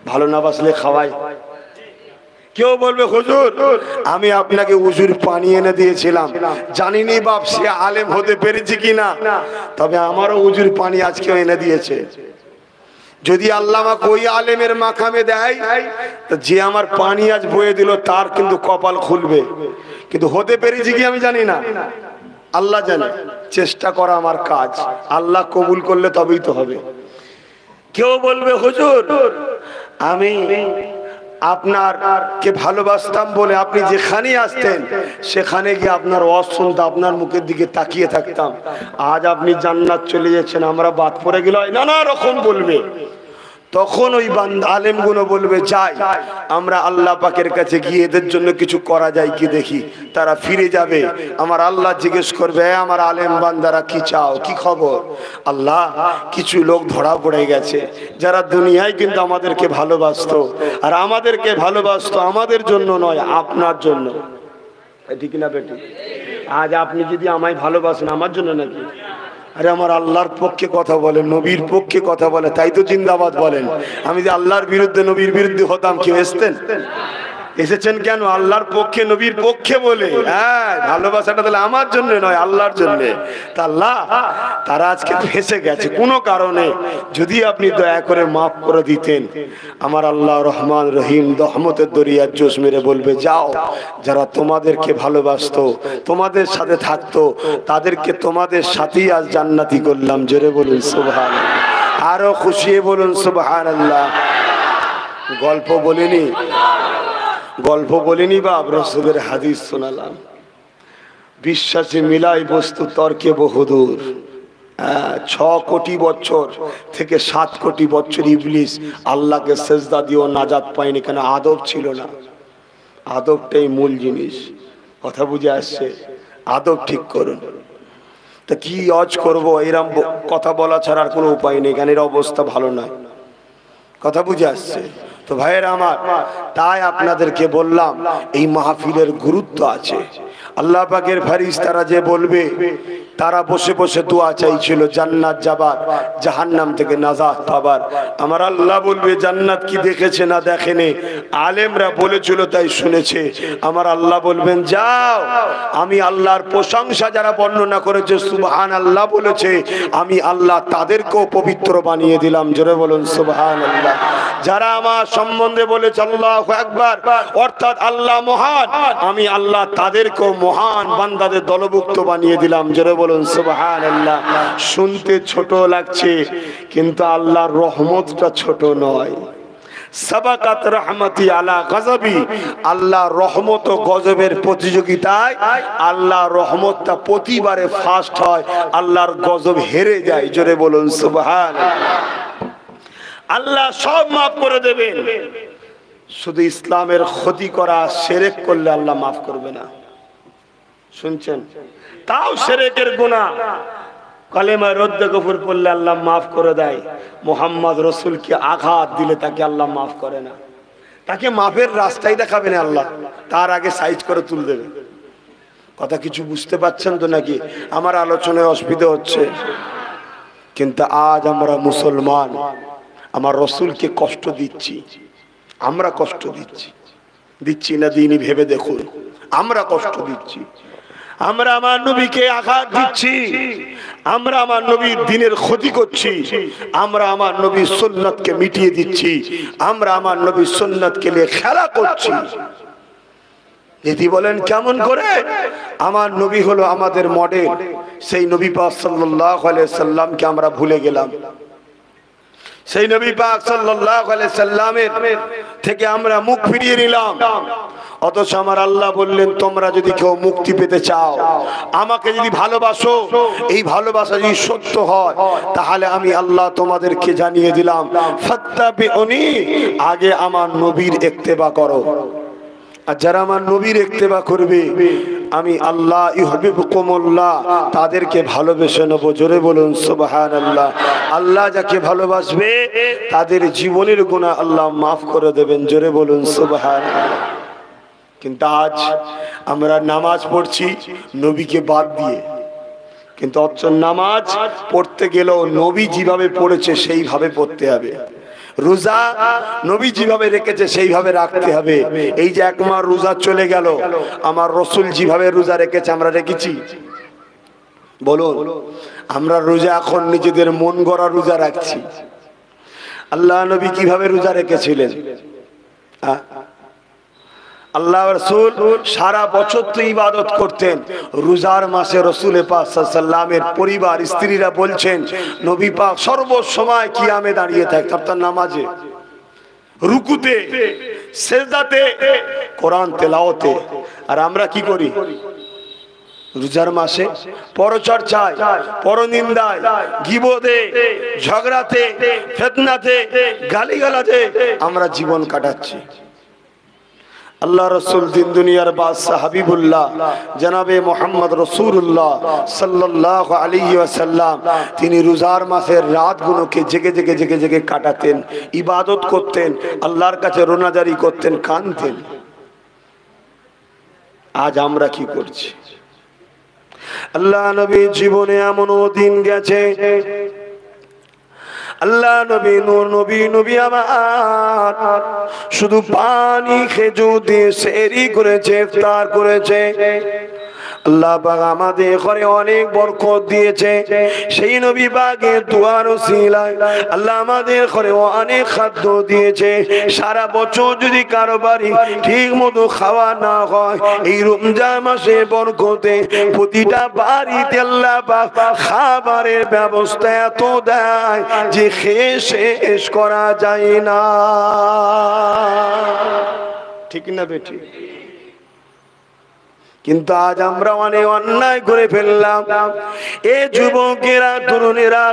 ভালো না বাসলে খাওয়াই। কেউ বলবে হুজুর আমি আপনাকে উজুর পানি এনে দিয়েছিলাম, জানিনি বাপ সে আলেম হতে পেরেছে কিনা, তবে আমারও উজুর পানি আজকে এনে দিয়েছে। যদি আল্লাহ আমাকে ওই আলেমের মাকামে দেয়, যে আমার পানি আজ বয়ে দিল তার কিন্তু কপাল খুলবে, কিন্তু হতে পেরেছি কি আমি জানি না, আল্লাহ জানে। চেষ্টা করা আমার কাজ, আল্লাহ কবুল করলে তবেই তো হবে। কেউ বলবে হুজুর আমি আপনার কে ভালোবাসতাম বলে আপনি যেখানে আসতেন সেখানে গিয়ে আপনার ওয়াজ শুনতাম, আপনার মুখের দিকে তাকিয়ে থাকতাম, আজ আপনি জান্নাত চলে যাচ্ছেন, আমরা বাদ পড়ে গেল, নানা রকম বলবে। তখন ওই আলেমগুলো বলবে যাই আমরা আল্লাহ পাকের কাছে গিয়ে এদের জন্য কিছু করা যায় কি দেখি। তারা ফিরে যাবে, আমার আল্লাহ জিজ্ঞেস করবে আমার আলেম বান্দারা কি চাও, কি খবর? আল্লাহ কিছু লোক ধরা পড়ে গেছে যারা দুনিয়ায় কিন্তু আমাদেরকে ভালোবাসতো, আর আমাদেরকে ভালোবাসতো আমাদের জন্য নয় আপনার জন্য। ঠিক না বেটি? আজ আপনি যদি আমায় ভালোবাসেন আমার জন্য নাকি? আরে আমার আল্লাহর পক্ষে কথা বলেন, নবীর পক্ষে কথা বলে, তাই তো জিন্দাবাদ বলেন। আমি যে আল্লাহর বিরুদ্ধে নবীর বিরুদ্ধে হতাম, কেউ এসতেন? এসেছেন কেন? আল্লাহর পক্ষে নবীর পক্ষে বলে। হ্যাঁ, ভালোবাসাটা তাহলে আমার জন্য নয় আল্লাহর জন্য। তা আল্লাহ তারা আজকে ফেঁসে গেছে কোনো কারণে, যদি আপনি দয়া করে মাফ করে দিতেন, আমার আল্লাহ রহমান রহিম রহমতের দরিয়ার জোশ মেরে বলবে যাও, যারা তোমাদেরকে ভালোবাসতো তোমাদের সাথে থাকতো তাদেরকে তোমাদের সাথেই আজ জান্নাতি করলাম। জোরে বলুন সুবহানাল্লাহ, আরো খুশি বলুন সুবহানাল্লাহ। গল্প বলিনি, গল্প বলিনি বাপ, রাসূলের হাদিস শোনালাম। বিশ্বাসে মিলাই বস্তু তর্কে বহুদূর। 6 কোটি বছর থেকে 7 কোটি বছর ইবলিস আল্লাহকে সেজদা দিয়েও নাজাত পায়নি, কেন? আদব ছিল না। আদবটাই মূল জিনিস। কথা বুঝে আসছে? আদব ঠিক করুন। তা কি আজ করবো, এরম কথা বলা ছাড়া আর কোনো উপায় নেই, কেন এর অবস্থা ভালো নয়। কথা বুঝে আসছে তো ভাইয়েরা আমার? তাই আপনাদেরকে বললাম এই মাহফিলের গুরুত্ব আছে। আল্লাহ পাকের ফেরেশতারা যে বলবে, তারা বসে বসে দোয়া চাইছিল জান্নাত যাবার, জাহান্নাম থেকে নাজাত পাবার। আমার আল্লাহ বলবে জান্নাত কি দেখেছে না দেখেনি, আলেমরা বলেছিল তাই শুনেছে। আমার আল্লাহ বলবেন যাও, আমি আল্লাহর প্রশংসা যারা বর্ণনা করেছে সুবহানাল্লাহ বলেছে, আমি আল্লাহ তাদেরকেও পবিত্র বানিয়ে দিলাম। জোরে বলুন সুবহানাল্লাহ। যারা আমার সম্বন্ধে বলেছে আল্লাহু আকবার, অর্থাৎ আল্লাহ মহান, আমি আল্লাহ তাদেরকেও মহান বান্দাদের দলভুক্ত বানিয়ে দিলাম। জোরে বলুন সুবহানাল্লাহ। শুনতে ছোট লাগছে, কিন্তু আল্লাহর রহমতটা ছোট নয়। সাবাকাত রহমতি আলা গজবি, আল্লাহর রহমত ও গজবের প্রতিযোগিতায় আল্লাহর রহমতটা প্রতিবারে ফার্স্ট হয়, আল্লাহর গজব হেরে যায়। জোরে বলুন সুবহানাল্লাহ। আল্লাহ সব মাফ করে দেবেন, শুধু ইসলামের ক্ষতি করা, শিরক করলে আল্লাহ মাফ করবে না। শুনছেন? তাও শিরকের গুনাহ কালেমা রদ্দ গফুর পড়লে আল্লাহ মাফ করে দেয়। মুহাম্মদ রাসূলকে আঘাত দিলে তাকে আল্লাহ মাফ করে না, তাকে মাফের রাস্তাই দেখাবে না আল্লাহ, তার আগে সাইজ করে তুলে দেবে। কথা কিছু বুঝতে পারছেন তো নাকি? আমার আলোচনায় অসুবিধা হচ্ছে। কিন্তু আজ আমরা মুসলমান আমার রাসূলকে কষ্ট দিচ্ছি, আমরা কষ্ট দিচ্ছি না দিনই ভেবে দেখুন। আমরা কষ্ট দিচ্ছি, আমরা আমার নবীকে আঘাত দিচ্ছি, আমরা আমার নবীর দ্বীনের ক্ষতি করছি, আমরা আমার নবীর সুন্নাতকে মিটিয়ে দিচ্ছি, আমরা আমার নবীর সুন্নাতকে নিয়ে খেলা করছি। যদি বলেন কেমন করে? আমার নবী হলো আমাদের মডেল, সেই নবী পাক সাল্লাল্লাহু আলাইহি সাল্লামকে আমরা ভুলে গেলাম। সেই নবী পাক সাল্লাল্লাহু আলাইহি সাল্লামের থেকে আমরা মুখ ফিরিয়ে নিলাম। অথচ আমার আল্লাহ বললেন তোমরা যদি কেউ মুক্তি পেতে চাও, আমাকে যদি ভালোবাসো, এই ভালোবাসা যদি সত্য হয়, তাহলে আমি আল্লাহ তোমাদেরকে জানিয়ে দিলাম ফাত্তাবিউনি, আগে আমার নবীর ইত্তেবা করো। আর যারা আমার নবীর ইত্তেবা করবে, আমি আল্লাহ ইউহিব্বুকুমুল্লাহ, তাদেরকে ভালোবেসে নেব। জোরে বলুন সুবহানাল্লাহ। আল্লাহ যাকে ভালোবাসবে তাদের জীবনের গুনাহ আল্লাহ মাফ করে দেবেন। জোরে বলুন সুবহানাল্লাহ। কিন্তু আজ আমরা নামাজ পড়ছি নবীকে বাদ দিয়ে, কিন্তু অথচ নামাজ পড়তে গেলেও নবী যেভাবে পড়েছে সেইভাবে পড়তে হবে। রোজা নবী যেভাবে রেখেছে সেইভাবে রাখতে হবে। এই যে এক মাস রোজা চলে গেল, আমার রসুল যেভাবে রোজা রেখেছে আমরা রেখেছি? বলুন, আমরা রোজা এখন নিজেদের মন গড়া রোজা রাখছি। আল্লাহ নবী কিভাবে রোজা রেখেছিলেন? আল্লাহ রাসূল সারা বছর তো ইবাদত করতেন, রোজার মাসে রসুল পাক সাল্লাল্লাহু আলাইহি ওয়াসাল্লামের পরিবার স্ত্রীরা বলছেন নবী পাক সর্বসময় কিয়ামে দাঁড়িয়ে থাকতেন, তার নামাজে, রুকুতে, সিজদাতে, কোরআন তেলাওয়াতে। আর আমরা কি করি? রোজার মাসে পরচর্চায়, পরনিন্দায়, গীবতে, ঝগড়াতে, ফিতনাতে, গালিগালাজে আমরা জীবন কাটাচ্ছি। আল্লাহ রসুল দিন দুনিয়ার বাদশাহ হাবিবুল্লাহ জনাবে মোহাম্মদ রসুল্লাহ সাল্লাল্লাহু আলাইহি ওয়াসাল্লাম তিনি রোজার মাসের রাতগুলোকে জেগে জেগে জেগে জেগে কাটাতেন, ইবাদত করতেন, আল্লাহর কাছে রোনাজারি করতেন, কাঁদতেন। আজ আমরা কি করছি? আল্লাহ নবীর জীবনে এমনও দিন গেছে, আল্লাহ নবী নূর নবী নবী আমার শুধু পানি খেজুর দিয়ে সেহরি করেছে, ইফতার করেছে। আল্লাহ পাক আমাদের ঘরে অনেক বরকত দিয়েছে, সেই নবী পাকের দুয়ার ওসিলায় আল্লাহ আমাদের ঘরে অনেক খাদ্য দিয়েছে। সারা বছর যদি কারো বাড়ি ঠিক মতো খাওয়া না হয়, এই রমজান মাসে বরকতে প্রতিটা বাড়িতে আল্লাহ পাক খাবারের ব্যবস্থা এত দেয় যে খেয়ে শেষ করা যায় না। ঠিক না বেঠিক? কিন্তু আজ আমরা অনেক অন্যায় করে ফেললাম। এ যুবকেরা, তরুণেরা,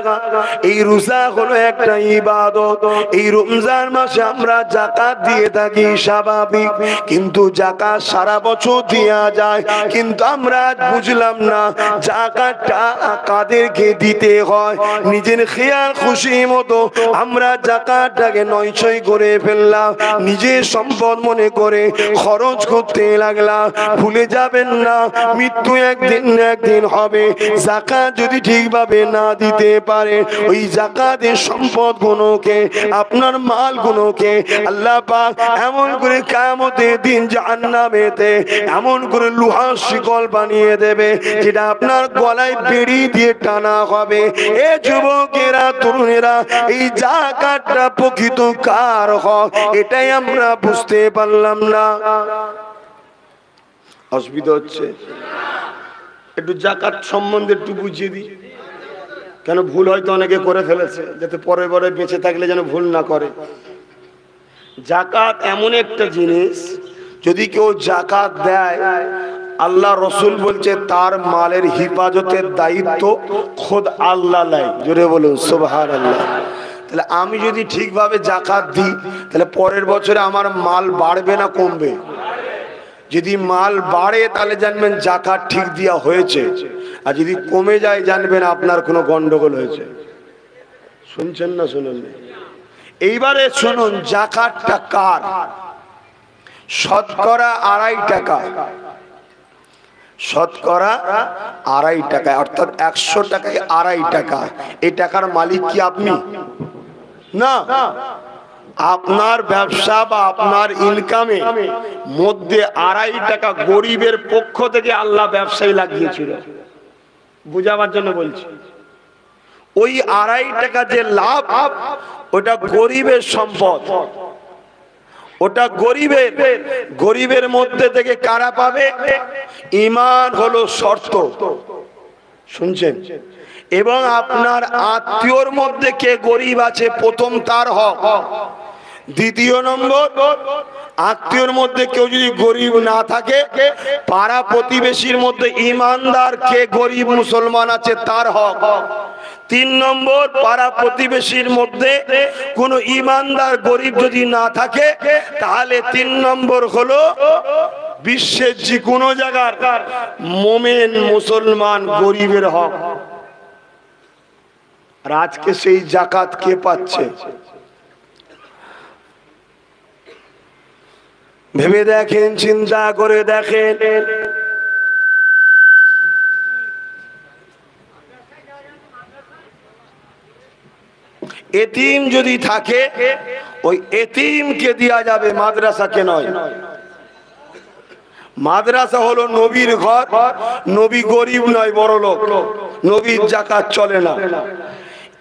এই রোজা হলো একটা ইবাদত। এই রমজান মাসে আমরা যাকাত দিয়ে থাকি স্বাভাবিক, কিন্তু যাকাত সারা বছর দেয়া যায়, কিন্তু আমরা আজ বুঝলাম না যাকাতটা কাদেরকে দিতে হয়। নিজের খেয়াল খুশি মতো আমরা যাকাতটাকে নয়ছয় করে ফেললাম, নিজের সম্পদ মনে করে খরচ করতে লাগলাম। ভুলে যাবে না, মৃত্যু একদিন না একদিন হবে। যাকাত যদি ঠিকভাবে না দিতে পারে, ওই যাকাতের সম্পদ গুলোকে, আপনার মাল গুলোকে আল্লাহ পাক এমন করে কিয়ামতের দিন জাহান্নামেতে এমন করে লোহার শিকল বানিয়ে দেবে, যেটা আপনার গলায় বেড়ি দিয়ে টানা হবে। এ যুবকেরা, তরুণেরা, এই যাকাতটা প্রকৃত কার হক এটাই আমরা বুঝতে পারলাম না। অসুবিধা হচ্ছে? একটু যাকাত সম্বন্ধে একটু বুঝিয়ে দিই, কেন ভুল হয়তো অনেকে করে ফেলেছে, যাতে পরে পরে বেঁচে থাকলে যেন ভুল না করে। যাকাত এমন একটা জিনিস, যদি কেউ যাকাত দেয়, আল্লাহ রসুল বলছে তার মালের হিফাজতের দায়িত্ব খোদ আল্লাহ নেয়। জোরে বলুন সুবহানাল্লাহ। তাহলে আমি যদি ঠিকভাবে যাকাত দিই, তাহলে পরের বছরে আমার মাল বাড়বে না কমবে? যদি মাল বাড়ে তাহলে জানবেন যাকাত ঠিক দেওয়া হয়েছে, আর যদি কমে যায় জানবেন আপনার কোনো গন্ডগোল হয়েছে। শুনছেন না? শুনুন। এইবারে শুনুন, যাকাতটা কার? শতকরা 2.5 টাকা, শতকরা 2.5 টাকা, অর্থাৎ 100 টাকায় 2.5 টাকা। এই টাকার মালিক কি আপনি? না, আপনার ব্যবসা বা আপনার ইনকামে মধ্যে 2.5 টাকা গরিবের পক্ষ থেকে আল্লাহ ব্যবসায়ী লাগিয়েছিল। বুঝাবার জন্য বলছি, ওই 2.5 টাকা যে লাভ, ওটা গরিবের সম্পদ, ওটা গরিবের মধ্যে থেকে কারা পাবে? ঈমান হলো শর্ত। শুনছেন? এবং আপনার আত্মীয়র মধ্যে কে গরিব আছে প্রথম তার হক। দ্বিতীয় নম্বর, আত্মীয়র মধ্যে কেউ যদি গরিব না থাকে, পাড়া প্রতিবেশীর মধ্যে ঈমানদার কে গরিব মুসলমান আছে তার হক। 3 নম্বর, পাড়া প্রতিবেশীর মধ্যে কোনো ঈমানদার গরিব যদি না থাকে, তাহলে 3 নম্বর হলো বিশ্বের যে কোনো জায়গার মোমেন মুসলমান গরিবের হক। আর আজকে সেই যাকাত কে পাচ্ছে? ভেবে দেখেন, চিন্তা করে দেখেন। এতিম যদি থাকে ওই এতিমকে দেয়া যাবে, মাদ্রাসাকে নয়। মাদ্রাসা হলো নবীর ঘর, নবী গরিব নয় বড় লোক, নবীর যাকাত চলে না।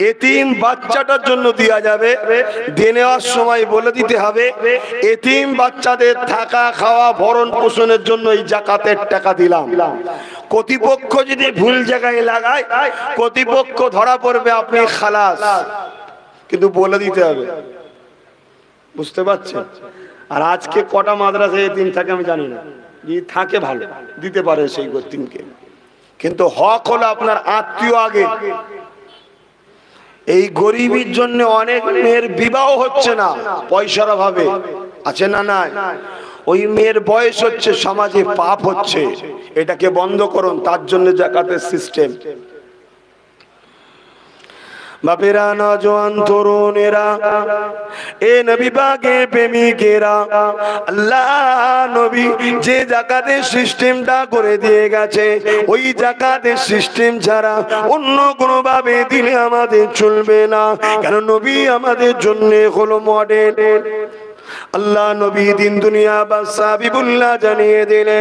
এতিম বাচ্চাটার জন্য দেয়া যাবে, দেওয়ার সময় বলে দিতে হবে এতিম বাচ্চাদের থাকা খাওয়া ভরণ পোষণের জন্য এই যাকাতের টাকা দিলাম। কর্তৃপক্ষ যদি ভুল জায়গায় লাগায়, কর্তৃপক্ষ ধরা পড়বে, আপনি খালাস, কিন্তু বলে দিতে হবে। বুঝতে পারছেন? আর আজকে কটা মাদ্রাসায় এতিম থাকে আমি জানি না, যে থাকে ভালো দিতে পারে সেই এতিমকে, কিন্তু হক হলো আপনার আত্মীয় আগে। এই গরিবের জন্য অনেক মেয়ের বিবাহ হচ্ছে না, পয়সার অভাবে, আছে না নাই? ওই মেয়ের বয়স হচ্ছে, সমাজে পাপ হচ্ছে, এটাকে বন্ধ করুন, তার জন্য যাকাতের সিস্টেম। বাপেরা, নওজোয়ান তরুণেরা, এ নবী পাকের প্রেমিকেরা, আল্লাহ নবী যে যাকাতের সিস্টেমটা করে দিয়ে গেছে, ওই যাকাতের সিস্টেম ছাড়া অন্য কোনো ভাবে দিলে আমাদের চলবে না। কেন নবী আমাদের জন্য হলো মডেল। আল্লাহ নবী দিন দুনিয়া বাদশা হাবিবুল্লাহ জানিয়ে দিলে,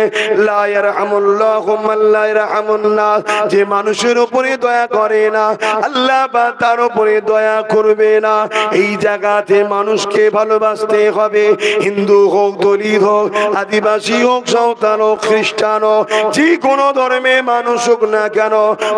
লা ইয়ারহামুল্লাহু মান লা ইয়ারহামুন নাস, যে মানুষের উপরে দয়া করে না, আল্লাহ বা তার উপরে দয়া করবে না। এই জায়গাতে মানুষকে ভালোবাসতে হবে, হিন্দু হোক, দলিত হোক, আদিবাসী হোক, সাঁওতাল হোক, খ্রিস্টান হোক, যে কোনো ধর্মে মানুষ হোক না কেন,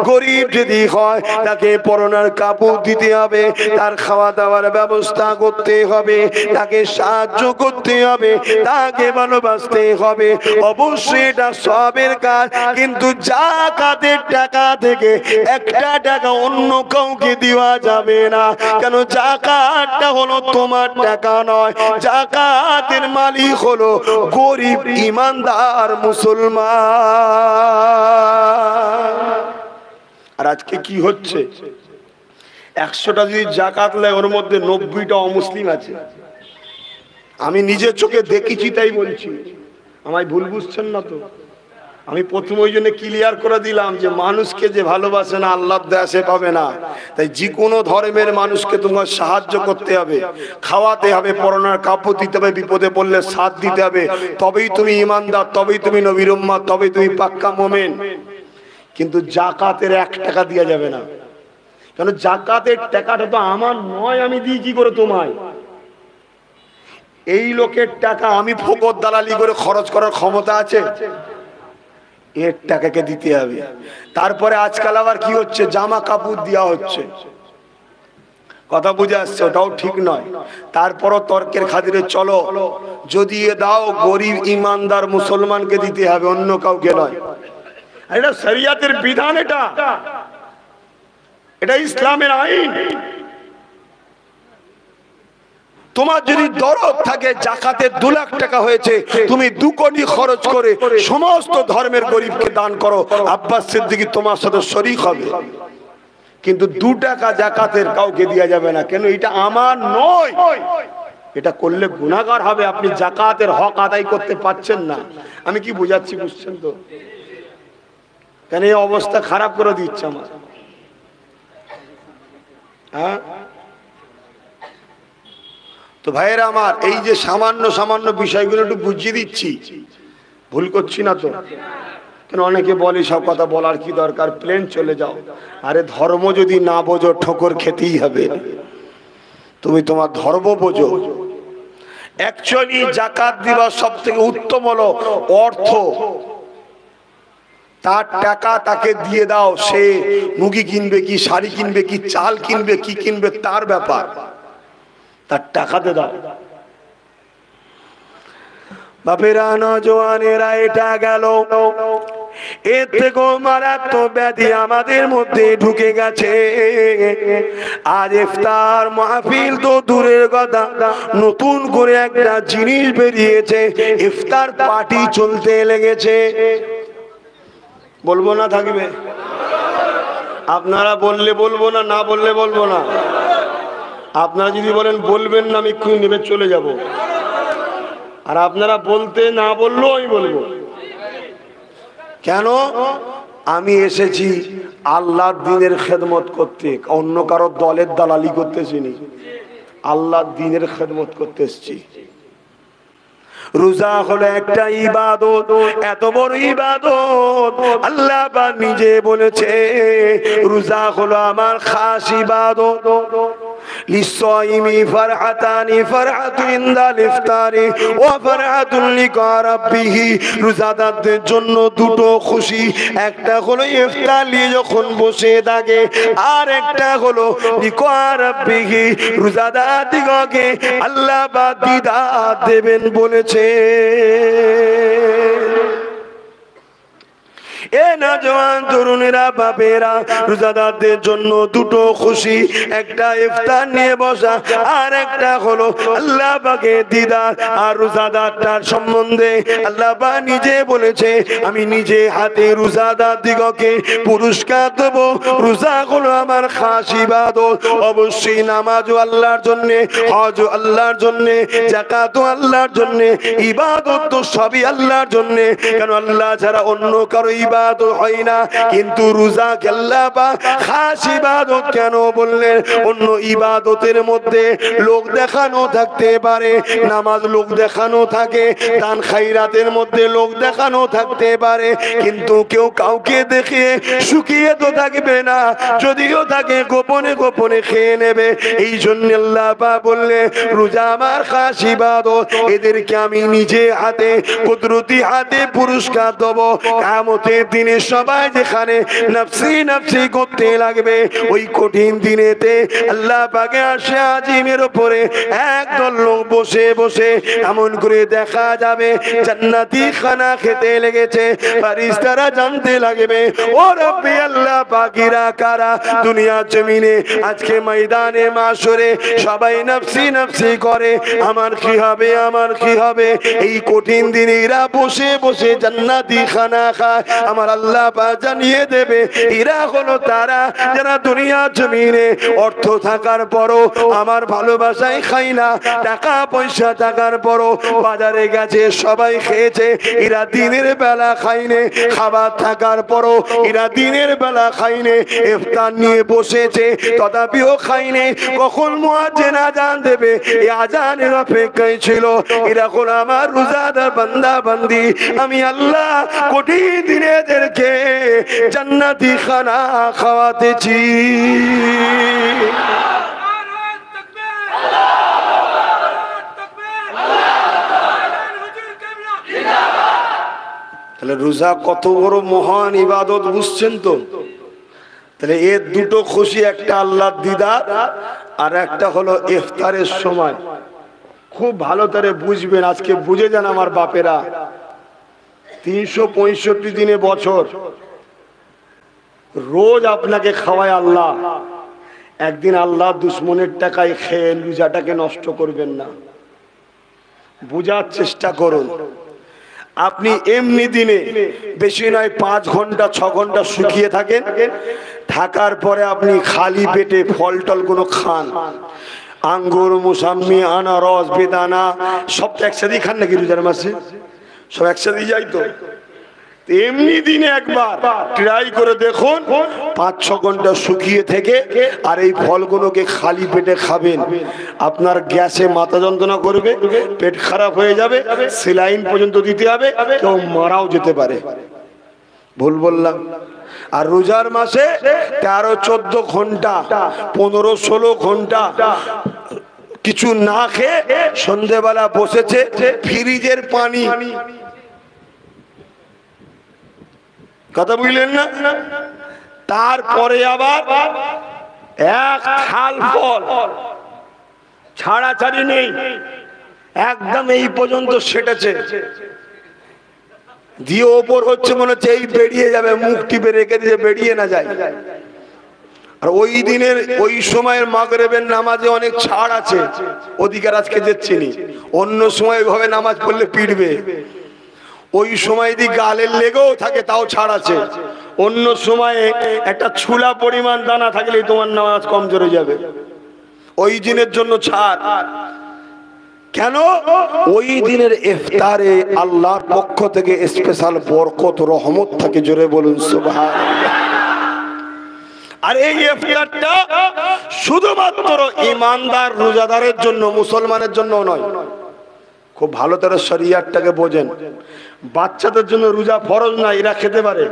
গরিব যদি হয় তাকে পরনার কাপড় দিতে হবে, তার খাওয়া দাওয়ার ব্যবস্থা করতে হবে, তাকে সাহায্য করতে হবে, তাকে ভালোবাসতে হবে। অবশ্যই এটা সবের কাজ, কিন্তু যাকাতের টাকা থেকে একটা টাকা অন্য কাউকে দেওয়া যাবে না। কেন? যাকাতটা হলো তোমার টাকা নয়, যাকাতের মালিক হলো গরিব ইমানদার মুসলমান। আর আজকে কি হচ্ছে, 100টা যদি যাকাত নেয়, ওর মধ্যে 90টা অমুসলিম আছে। আমি নিজের চোখে দেখেছি তাই বলছি, আমায় ভুল বুঝছেন না তো। আমি প্রথম ওই জন্য ক্লিয়ার করে দিলাম যে মানুষকে যে ভালোবাসে না আল্লাহর দয়া সে পাবে না। তাই যে কোনো ধর্মের মানুষকে তোমার সাহায্য করতে হবে, খাওয়াতে হবে, পরনার কাপড় দিতে হবে, বিপদে পড়লে সাথ দিতে হবে, তবেই তুমি ইমানদার, তবেই তুমি নবীর উম্মত, তবেই তুমি পাক্কা মুমিন। কিন্তু যাকাতের 1 টাকা দেওয়া যাবে না। কেন? যাকাতের টাকাটা তো আমার নয়, আমি দিই কি করে তোমায়? এই লোকের টাকা আমি ফোকর দালালি করে খরচ করার ক্ষমতা আছে? এর টাকাকে দিতে হবে। তারপরে আজকাল আবার কি হচ্ছে, জামা কাপড় দেওয়া হচ্ছে, কথা বুঝে আসছে, ওটাও ঠিক নয়। তারপরও তর্কের খাতিরে চলো, যদি দাও গরিব ইমানদার মুসলমানকে দিতে হবে, অন্য কাউকে নয়। এটা শরিয়াতের বিধান, এটা ইসলামের আইন। তোমার যদি দরদ থাকে, জাকাতে 2 লাখ টাকা হয়েছে, তুমি 2 কোটি খরচ করে সমস্ত ধর্মের গরিবকে দান করো, আব্বাস সিদ্দিকী তোমার সাথে শরীক হবে। কিন্তু 2 টাকা জাকাতের কাউকে দেওয়া যাবে না। কেন? এটা আমার নয়, এটা করলে গুনাহগার হবে। আপনি জাকাতের হক আদায় করতে পারছেন না। আমি কি বোঝাচ্ছি, বুঝছেন তো? কেন এই অবস্থা খারাপ করে দিচ্ছে আমার? হ্যাঁ তো ভাইয়েরা আমার, এই যে সামান্য সামান্য বিষয়গুলো একটু বুঝিয়ে দিচ্ছি, ভুল করছি না তো? কেন অনেকে বলে সব কথা বলার কি দরকার, প্লেন চলে যাও। আরে ধর্ম যদি না বোঝো, ঠোকর খেতেই হবে। তুমি তোমার ধর্ম বোঝো। অ্যাকচুয়ালি যাকাত দিবা সব থেকে উত্তম হলো অর্থ। তার টাকা তাকে দিয়ে দাও, সে মুগি কিনবে কি, শাড়ি কিনবে কি, চাল কিনবে কি কিনবে, তার ব্যাপার, তার টাকাতে দাও। বাপেরা, নওজোয়ানেরা, এটা গেল। এর থেকেও মারাত্মক ব্যাধি আমাদের মধ্যে ঢুকে গেছে। আজ ইফতার মাহফিল তো দূরের কথা, নতুন করে একটা জিনিস বেরিয়েছে, ইফতার পার্টি চলতে লেগেছে। বলবো না থাকবে? আপনারা বললে বলবো না, না বললে বলবো না। আপনারা যদি বলেন বলবেন না, আমি এক্ষুনি নেমে চলে যাব। আর আপনারা বলতে না বললেও আমি বলবো। কেন? আমি এসেছি আল্লাহর দ্বীনের খেদমত করতে, অন্য কারো দলের দালালি করতেছি না। আল্লাহর দ্বীনের খেদমত করতে এসেছি। রোজা হলো একটা ইবাদত, এত বড় ইবাদত আল্লাহ পাক নিজে বলেছে রোজা হলো আমার খাস ইবাদত। লিসাইমি ফারহাতানি, ফারহাতুন ইনদাল ইফতারি ওয়া ফারহাতুন লিকা রাব্বিহি। রোজাদারদের জন্য দুটো খুশি, একটা হলো ইফতার নিয়ে যখন বসে থাকে, আর একটা হলো লিকা রাব্বিহি, রোজাদার দিগকে আল্লাহ পাক দিদার দেবেন বলেছে। এ নওজওয়ান তরুণেরা, বাপেরা, রোজাদারদের জন্য দুটো খুশি, একটা ইফতার নিয়ে বসা, আর একটা হলো আল্লাহ পাকের দিদার। আর রোজাদারটার সম্বন্ধে আল্লাহ পাক নিজে বলেছে আমি নিজে হাতে রোজাদার দিগকে পুরস্কার দেব। রোজা হলো আমার খাস ইবাদত। অবশ্যই নামাজও আল্লাহর জন্য, হজও আল্লাহর জন্য, যাকাতও আল্লাহর জন্য, ইবাদত তো সবই আল্লাহর জন্য। কেন আল্লাহ ছাড়া অন্য কারো ইবাদত হয় না, কিন্তু রোজা আল্লাহ পাক খাস ইবাদত কেন বললেন? অন্য ইবাদতের মধ্যে লোক দেখানো থাকতে পারে, নামাজ লোক দেখানো থাকে, দান খায়রাতের মধ্যে লোক দেখানো থাকতে পারে, কিন্তু কেউ কাউকে দেখে শুকিয়ে তো থাকবে না, যদিও তাকে গোপনে গোপনে খেয়ে নেবে। এই জন্য আল্লাহ পাক বললেন রোজা আমার খাস ইবাদত, এদেরকে আমি নিজে হাতে কুদরতি হাতে পুরস্কার দেব। কিয়ামতের দিনে সবাই যেখানে নফসি নফসি করতে লাগবে, ওই কঠিন দিনেতে আল্লাহ পাকে আরশে আজিমের উপরে একদল লোক বসে বসে এমন করে দেখা যাবে জান্নাতি খানা খেতে লেগেছে। ফেরেশতারা জানতে লাগবে ও রব্বি আল্লাহ পাকিরা কারা দুনিয়ার জমিনে আজকে ময়দানে মাশরে সবাই নফসি নফসি করে, আমার কি হবে, আমার কি হবে। এই কঠিন দিনে এরা বসে বসে জান্নাতি খানা খায়। আমার আল্লাহ পাক জানিয়ে দেবে এরা হলো তারা যারা দুনিয়ার জমিনে অর্থ থাকার পরও আমার ভালোবাসায় খাই না, টাকা পয়সা থাকার পরও বাজারে গেছে সবাই খেয়েছে, এরা দিনের বেলা খাইনে। খাবার থাকার পরও এরা দিনের বেলা খাইনে, ইফতার নিয়ে বসেছে তথাপিও খাইনে। কখন মুয়াজ্জিন আযান দেবে এই আযানের অপেক্ষায় ছিল। এরা হলো আমার রোজাদার বান্দা বান্দি। আমি আল্লাহ কঠিন দিনে এদেরকে জান্নাতি খানা খাওয়াতেছি। তাহলে রোজা কত বড় মহান ইবাদত বুঝছেন তো? তাহলে এর দুটো খুশি, একটা আল্লাহর দিদার আর একটা হলো ইফতারের সময়। খুব ভালো করে বুঝবেন, আজকে বুঝে যান আমার বাপেরা। 365 দিনে বছর রোজ আপনাকে খাওয়ায় আল্লাহ। একদিন আল্লাহ দুশ্মনের টাকায় খেয়ে রোজাটাকে নষ্ট করবেন না, বুঝার চেষ্টা করুন। আপনি এমনি দিনে বেশি নয় 5 ঘন্টা 6 ঘন্টা শুকিয়ে থাকেন, থাকার পরে আপনি খালি পেটে ফল টল কোনো খান, আঙ্গুর, মুসাম্মি, আনারস, বেদানা সব একসাথেই খান নাকি রোজার মাসে? সব একসাথেই যাই তো। এমনি দিনে একবার ট্রাই করে দেখুন, 5-6 ঘন্টা শুকিয়ে থেকে আর এই ফলগুলোকে খালি পেটে খাবেন। আপনার গ্যাসে মাথা যন্ত্রণা করবে, পেট খারাপ হয়ে যাবে, সেলাইন পর্যন্ত দিতে হবে, কেউ মারাও যেতে পারে। ভুল বললাম? আর রোজার মাসে 13-14 ঘন্টা 15-16 ঘন্টা কিছু না খেয়ে সন্ধ্যেবেলা বসেছে, ফ্রিজের পানি, কথা বুঝলেন না? তারপরে আবার এক থাল ফল, ছাড়াছাড়ি নেই, একদম এই পর্যন্ত সেটেছে, দিয়ে ওপর হচ্ছে মনে হচ্ছে এই বেরিয়ে যাবে, মুখ টিপে রেখে দিয়ে বেরিয়ে না যায়। আর ওই দিনের ওই সময়ের মাগরিবের নামাজে অনেক ছাড় আছে, অধিকার আজকে দিচ্ছিনি। অন্য সময় ভাবে নামাজ পড়লে পিটবে, ওই সময় যদি গালের লেগেও থাকে তাও ছাড় আছে। অন্য সময়ে একটা ছুলা পরিমাণ দানা থাকলেই তোমার নামাজ কমজোর হয়ে যাবে, ওই দিনের জন্য ছাড়। কেন? ওই দিনের ইফতারে আল্লাহর পক্ষ থেকে স্পেশাল বরকত রহমত থাকে। জোরে বলুন সুবহানাল্লাহ। আর এই ইফতারটা শুধুমাত্র ইমানদার রোজাদারের জন্য, মুসলমানের জন্য নয়। খুব ভালো করে শরিয়াতটাকে বোঝেন। বাচ্চাদের জন্য রোজা ফরজ না, এরা খেতে পারে,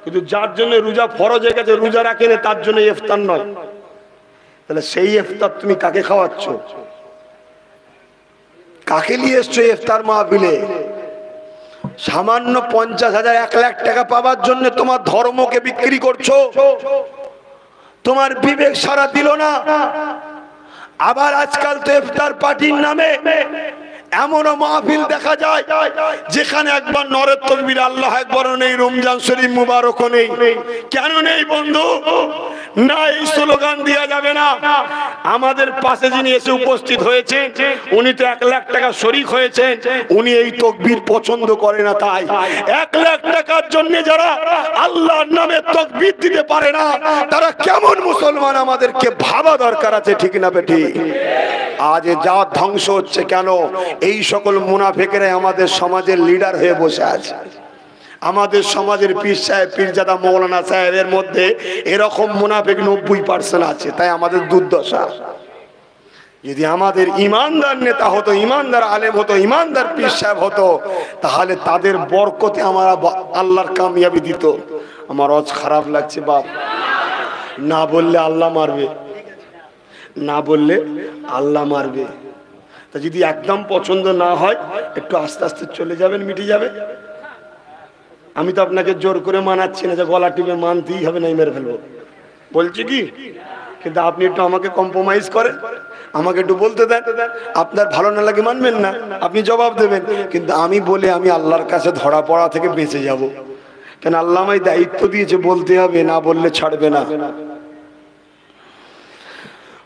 কিন্তু যার জন্য রোজা ফরজ হয়ে গেছে, রোজা রাখে না, তার জন্য ইফতার নয়। তাহলে সেই ইফতার তুমি কাকে খাওয়াচ্ছ? কাকে নিয়ে এসছো ইফতার মাহফিলে? সামান্য 50,000 1 লাখ টাকা পাওয়ার জন্য তোমার ধর্মকে বিক্রি করছো। তোমার বিবেক সারা দিল না। আবার আজকাল তো ইফতার পার্টির নামে এমনও মাহফিল দেখা যায় যেখানে একবার নরের তাকবীর আল্লাহু আকবার নেই, রমজান শরীফ মুবারকও নেই। কেন নেই বন্ধু? না, এই স্লোগান দেওয়া যাবে না। আমাদের পাশে যিনি এসে উপস্থিত হয়েছে, উনি তো 1 লাখ টাকা শরীক হয়েছেন, উনি এই তাকবীর পছন্দ করে না। তাই 1 লাখ টাকার জন্য যারা আল্লাহর নামে তাকবীর দিতে পারে না, তারা কেমন মুসলমান আমাদেরকে ভাবা দরকার আছে, ঠিক না বেটি? আজ যা ধ্বংস হচ্ছে কেন? এই সকল মুনাফিকরা আমাদের সমাজের লিডার হয়ে বসে আছে। আমাদের সমাজের পীর সাহেব, পীরজাদা, মৌলানা সাহেবের মধ্যে এরকম মুনাফিক 90% আছে। তাই আমাদের দুর্দশা। যদি আমাদের ইমানদার নেতা হতো, ইমানদার আলেম হতো, ইমানদার পীর সাহেব হতো, তাহলে তাদের বরকতে আমরা আল্লাহর কামিয়াবি দিত। আমার আজ খারাপ লাগছে বাপ, না বললে আল্লাহ মারবে, না বললে আল্লাহ মারবে। তা যদি একদম পছন্দ না হয়, একটু আস্তে আস্তে চলে যাবেন, মিটে যাবে। আমি তো আপনাকে জোর করে মানাচ্ছি না যে গলা টিপে মানতেই হবে, নাই মেরে ফেলবো বলছি কি, কিন্তু আপনি একটু আমাকে কম্প্রোমাইজ করেন, আমাকে একটু বলতে দেন। আপনার ভালো না লাগে মানবেন না, আপনি জবাব দেবেন, কিন্তু আমি বলে আমি আল্লাহর কাছে ধরা পড়া থেকে বেঁচে যাব। কেন? আল্লাহ আমায় দায়িত্ব দিয়েছে, বলতে হবে, না বললে ছাড়বে না।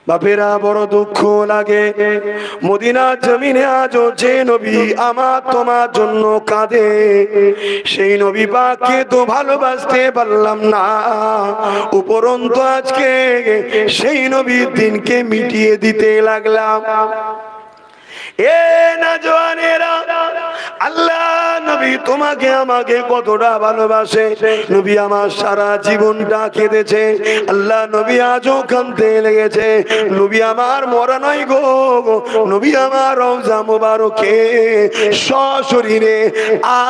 বাপেরা বড় দুঃখ লাগে, মদিনার জমিনে আজও যে নবী আমার তোমার জন্য কাঁদে, সেই নবী পাককে তো ভালোবাসতে পারলাম না, উপরন্তু আজকে সেই নবীর দিনকে মিটিয়ে দিতে লাগলাম। এ নওজওয়ানেরা, আল্লাহ নবী তোমাকে আমাকে কতটা ভালোবাসে। নবী আমার সারা জীবনটা কেঁদেছে, আল্লাহ নবী আজও কাঁদতে লেগেছে। নবী আমার মরা নয় গো, নবী আমার রওজা মুবারকে সশরীরে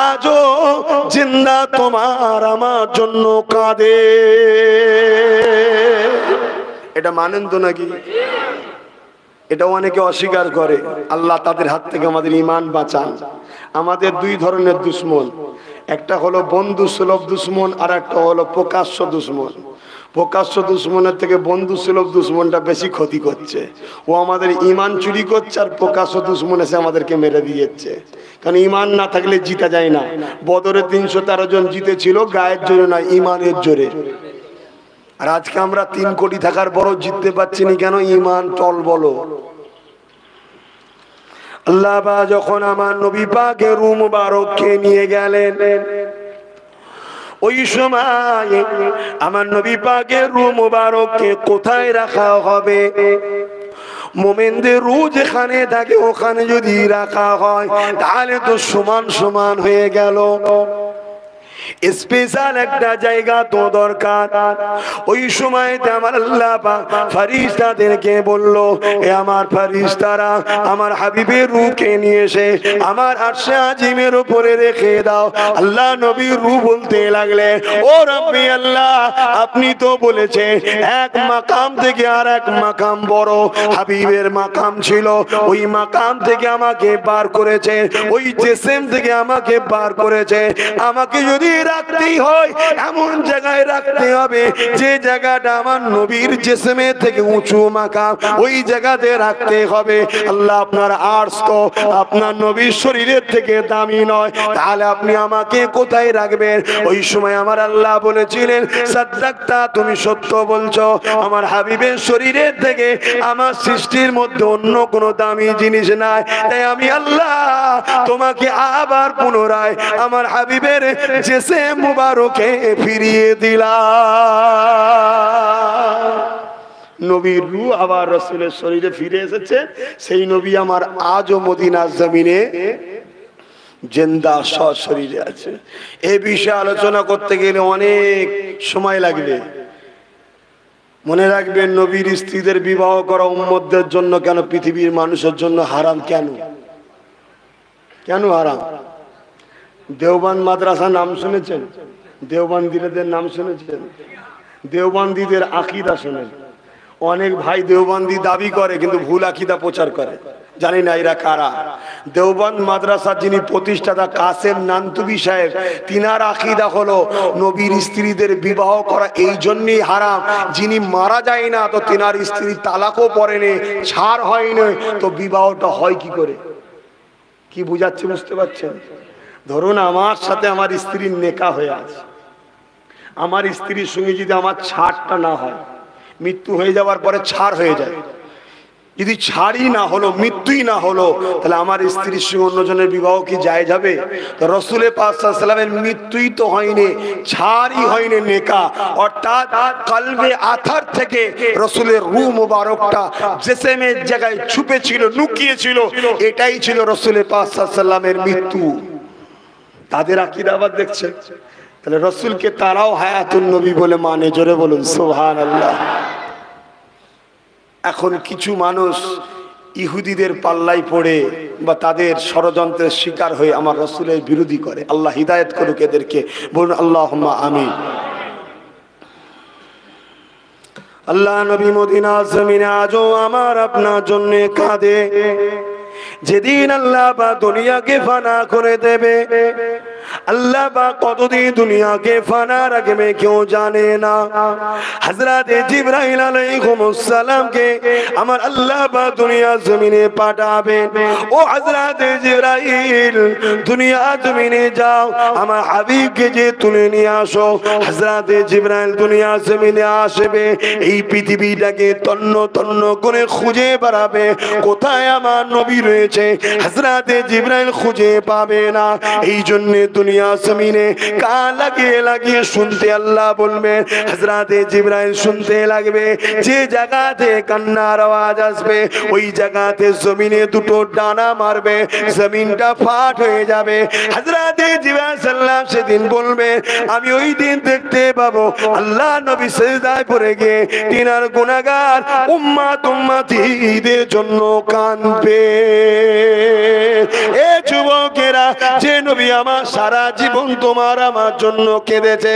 আজও জিন্দা তোমার আমার জন্য কাঁদে। এটা মানেন তো নাকি? এটা অনেকে অস্বীকার করে। আল্লাহ তাদের হাত থেকে আমাদের ঈমান বাঁচান। আমাদের দুই ধরনের দুশমন, একটা হলো বন্ধু সুলভ দুশমন, আর একটা হলো প্রকাশ্য দুশমন। প্রকাশ্য দুশমনের থেকে বন্ধু সুলভ দুশমনটা বেশি ক্ষতি করছে। ও আমাদের ঈমান চুরি করছে, আর প্রকাশ্য দুশমন এসে আমাদেরকে মেরে দিয়েছে। কারণ ঈমান না থাকলে জিতা যায় না। বদরে 313 জন জিতেছিল গায়ের জোরে না, ঈমানের জোরে। আর আজকে আমরা 3 কোটি থাকার পরও জিততে পারছি না কেন? ঈমান টল বলো। আল্লাহ বা যখন আমার নবী পাকের রূহ মুবারককে নিয়ে গেলেন, ওই সময় আমার নবী পাকের রূহ মুবারককে কোথায় রাখা হবে? মোমেনদের রূহ যেখানে থাকে ওখানে যদি রাখা হয়, তাহলে তো সমান সমান হয়ে গেল। স্পেশাল একটা জায়গা তো দরকার। ওই সময়তে আমার আল্লাহ পাক ফেরেশতাদেরকে বলল, এ আমার ফেরেশতারা, আমার হাবিবের রূহকে নিয়ে এসে আমার আরশে আজিমের উপরে রেখে দাও। আল্লাহ নবীর রূহ বলতে লাগলেন, ও রব্বি আল্লাহ, আপনি তো বলেছেন এক মাকাম থেকে আর এক মাকাম বড়। হাবিবের মাকাম ছিল, ওই মাকাম থেকে আমাকে বার করেছে, ওই জিসম থেকে আমাকে বার করেছে। আমাকে যদি রাখতেই হয় এমন জায়গায় রাখতে হবে যে জায়গাটা আমার নবীর জিসমে থেকে উঁচু মাকাম, ওই জায়গাতে রাখতে হবে। আল্লাহ, আপনার আরশ তো আপনার নবীর শরীরের থেকে দামি নয়, তাহলে আপনি আমাকে কোথায় রাখবেন? ওই সময় আমার আল্লাহ বলেছিলেন, সাদ্দাক্তা, তুমি সত্য বলছো, আমার হাবিবের শরীরের থেকে আমার সৃষ্টির মধ্যে অন্য কোনো দামি জিনিস নাই। তাই আমি আল্লাহ তোমাকে আবার পুনরায় আমার হাবিবের জিসম মুবারকে ফিরিয়ে দিলাম। নবীর রূহ আবার রাসূলের শরীরে ফিরে এসেছে। সেই নবী আমার আজও মদিনার জমিনে জিন্দা সশরীরে আছে। এই বিষয়ে আলোচনা করতে গেলে অনেক সময় লাগবে। মনে রাখবেন, নবীর স্ত্রীদের বিবাহ করা উম্মতদের জন্য কেন, পৃথিবীর মানুষের জন্য হারাম। কেন কেন হারাম? দেওবন্দ মাদ্রাসার নাম শুনেছেন? দেওবন্দিদের নাম শুনেছেন? দেওবন্দিদের আকীদা শুনেন? অনেক ভাই দেওবন্দি দাবি করে কিন্তু ভুল আকীদা প্রচার করে। জানি না এরা কারা। দেওবন্দ মাদ্রাসার যিনি প্রতিষ্ঠাতা কাসেম নানতুবি সাহেব, তিনার আকীদা হলো নবীর স্ত্রীদের বিবাহ করা এই জন্যই হারাম, যিনি মারা যায় না তো তিনার স্ত্রী তালাকও পড়েনি, ছাড় হয়নি, তো বিবাহটা হয় কি করে? কি বুঝাচ্ছে বুঝতে পারছেন? ধরুন আমার সাথে আমার স্ত্রীর নেকা হয়ে আছে, আমার স্ত্রীর সঙ্গে যদি আমার ছাড়টা না হয়, মৃত্যু হয়ে যাওয়ার পরে ছাড় হয়ে যায়, যদি ছাড়ই না হলো, মৃত্যুই না হলো, তাহলে আমার স্ত্রীর সঙ্গে অন্যজনের বিবাহ কি জায়েজ হবে? তো রসুল পাক সাল্লাল্লাহু আলাইহি ওয়াসাল্লামের মৃত্যুই তো হয়নি, ছাড়ই হয়নি, নেকা, অর্থাৎ কলবে আথার থেকে রসুলের রূহ মুবারকটা জিসমের জায়গায় ছুপে ছিল, লুকিয়ে ছিল, এটাই ছিল রসুল পাক সাল্লাল্লাহু আলাইহি ওয়াসাল্লামের মৃত্যু। তাদের আকীদা আবার দেখছেন, তাহলে রসুলকে তারাও হায়াতুন নবী বলে মানে। জোরে বলুন সুবহানাল্লাহ। এখন কিছু মানুষ ইহুদিদের পাল্লাই পড়ে বা তাদের ষড়যন্ত্রের শিকার হয়ে আমার রসুলের বিরোধী করে। আল্লাহ হিদায়াত করুক এদেরকে, বলুন আল্লাহুম্মা আমিন। আল্লাহ নবী মদিনা জমিনে আজও আমার আপনার জন্য কাঁদে। যেদিন আল্লাহ বা দুনিয়াকে ফানা করে দেবে, আল্লাহ বা কতদিন দুনিয়াকে ফানা রাখবে কেউ জানে না। হযরত জিবরাইল আলাইহিস সালামকে আমার আল্লাহ বা দুনিয়া জমিনে পাঠাবেন। ও হযরত জিবরাইল, দুনিয়া জমিনে যাও, আমার হাবিবকে যে তুলে নিয়ে আসো। হযরত জিবরাইল দুনিয়া জমিনে আসবে, এই পৃথিবীটাকে তন্ন তন্ন করে খুঁজে বেড়াবে কোথায় আমার নবী রয়েছে। হযরত জিবরাইল খুঁজে পাবে না, এই জন্য দুনিয়া জমিনে কান লাগিয়ে লাগিয়ে শুনতে আল্লাহ বলবে। হযরত জিবরাইল শুনতে লাগবে, যে জায়গাতে কান্নার আওয়াজ আসবে ওই জায়গাতে জমিনে দুটো ডানা মারবে, জমিনটা ফাট হয়ে যাবে। হযরত জিবরাইল সাল্লাল্লাহু আলাইহি সেদিন বলবে, আমি ওই দিন দেখতে পাবো আল্লাহ নবী সিজদায় পড়ে গিয়ে তিনার গুনাহগার উম্মত উম্মতীদের জন্য কাঁদবে। এ যুবকেরা, যে নবী আমার সারা জীবন তোমার আমার জন্য কেঁদেছে,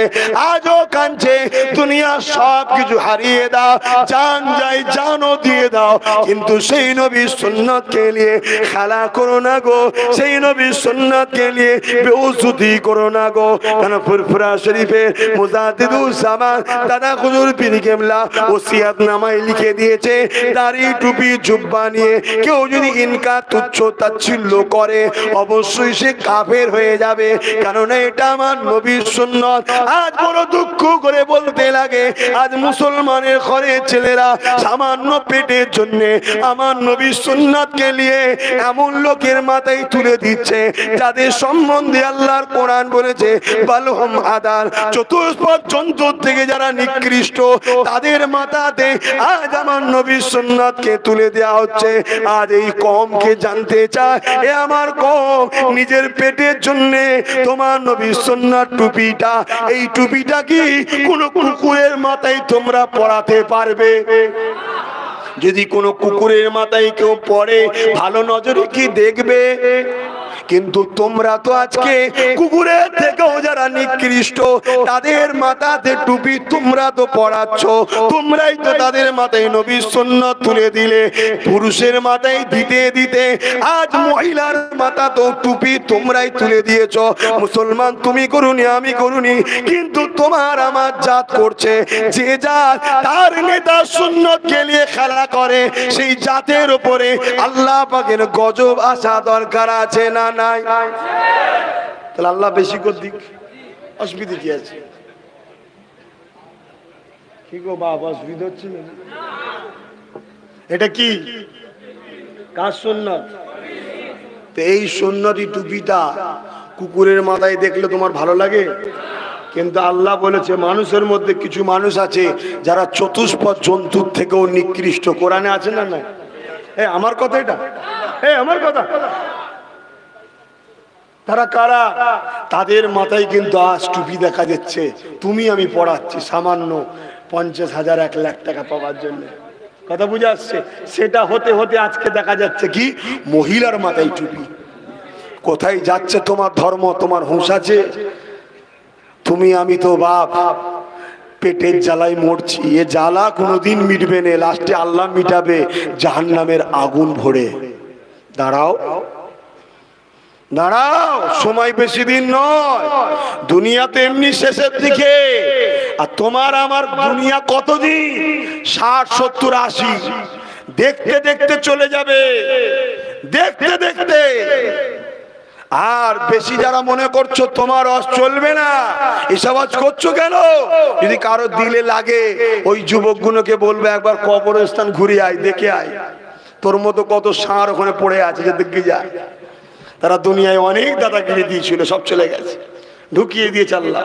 আজও কাঁদছে, দুনিয়া সব কিছু হারিয়ে দাও, জান যাই জানও দিয়ে দাও, কিন্তু সেই নবীর সুন্নতকে নিয়ে খেলা করো না গো, সেই নবীর সুন্নতকে নিয়ে বেউসুতি করো না গো। কেন ফুরফুরা শরীফে মুজাদ্দিদুল জামান দাদা হুজুর পীর কেবলা ওসিয়াত নামায় লিখে দিয়েছে, দাড়ি টুপি জুব্বা নিয়ে কেউ যদি ইনকার তুচ্ছ তাচ্ছিল্য করে অবশ্যই সে কাফের হয়ে যাবে, কারণ এটা আমার নবীর সুন্নত। আজ বড় দুঃখ করে বলতে লাগে, আজ মুসলমানের ঘরের ছেলেরা সামান্য পেটের জন্য আমার নবীর সুন্নতকে নিয়ে এমন লোকের মাথায় তুলে দিচ্ছে যাদের সম্বন্ধে আল্লাহর কোরআন বলেছে বালহুম আদাল, চতুষ্পদ জন্তু থেকে যারা নিকৃষ্ট তাদের মাথাতে আজ আমার নবীর সুন্নতকে তুলে দেওয়া হচ্ছে। আজ এই কওমকে জানতে চায়, এ আমার কওম, নিজের পেটের জন্য তোমার নবীর সুন্নাত টুপিটা, এই টুপিটা কি কোনো কুকুরের মাথায় তোমরা পরাতে পারবে? যদি কোনো কুকুরের মাথায় কেউ পড়ে ভালো নজরে কি দেখবে? কিন্তু তোমরা তো আজকে কুকুরের থেকেও যারা নিকৃষ্ট তাদের মাথাতে টুপি তোমরা তো পরাচ্ছ, তোমরাই তো তাদের মাথায় নবীর সুন্নাত তুলে দিলে। পুরুষের মাথায় দিতে দিতে আজ মহিলার মাথা তো টুপি তোমরাই তুলে দিয়েছ। মুসলমান তুমি করুনি আমি করুনি, কিন্তু তোমার আমার জাত করছে। যে জাত তার নেতা সুন্নতকে নিয়ে খেলা করে সেই জাতের উপরে আল্লাহ পাকের গজব আসা দরকার আছে না নাই? তাহলে আল্লাহ বেশি করে দিক, অসুবিধা কি আছে? কি গো বাবা, অসুবিধা হচ্ছে না? এটা কি কার সুন্নাত? তো এই সুন্নতি টুপিটা কুকুরের মাথায় দেখলে তোমার ভালো লাগে? কিন্তু আল্লাহ বলেছে মানুষের মধ্যে কিছু মানুষ আছে যারা চতুষ্পদ জন্তুর থেকেও নিকৃষ্ট। কোরআনে আছে না? না, আমার কথা এটা, আমার কথা। তারা কারা? তাদের মাথায় কিন্তু আজ টুপি দেখা যাচ্ছে, তুমি আমি পড়াচ্ছি, সামান্য 50,000 1 লাখ টাকা পাওয়ার জন্য। কথা বুঝে আসছে? সেটা হতে হতে আজকে দেখা যাচ্ছে কি মহিলার মাথায় টুপি। কোথায় যাচ্ছে তোমার ধর্ম? তোমার হুঁশ আছে? তুমি আমি তো বাপ পেটের জ্বালায় মরছি, এ জ্বালা কোনোদিন মিটবে না, লাস্টে আল্লাহ মিটাবে জাহান্নামের আগুন ভরে। দাঁড়াও দাঁড়াও, সময় বেশি দিন নয়, দুনিয়াতে এমনি শেষের দিকে। আর তোমার আমার দুনিয়া কতদিন? 60 70 80, দেখতে দেখতে চলে যাবে, দেখতে দেখতে। আর বেশি যারা মনে করছো তোমার আজ চলবে না, এসব আজ করছো কেন? যদি কারো দিলে লাগে ওই যুবকগুলোকে বলবে একবার কবরস্থান ঘুরে আয়, দেখে আয়, তোর মতো কত ষাঁড় ওখানে পড়ে আছে, যে দেখে যায়। তারা দুনিয়ায় অনেক দাদাগিরি দিয়েছিল, সব চলে গেছে, ঢুকিয়ে দিয়েছে আল্লাহ।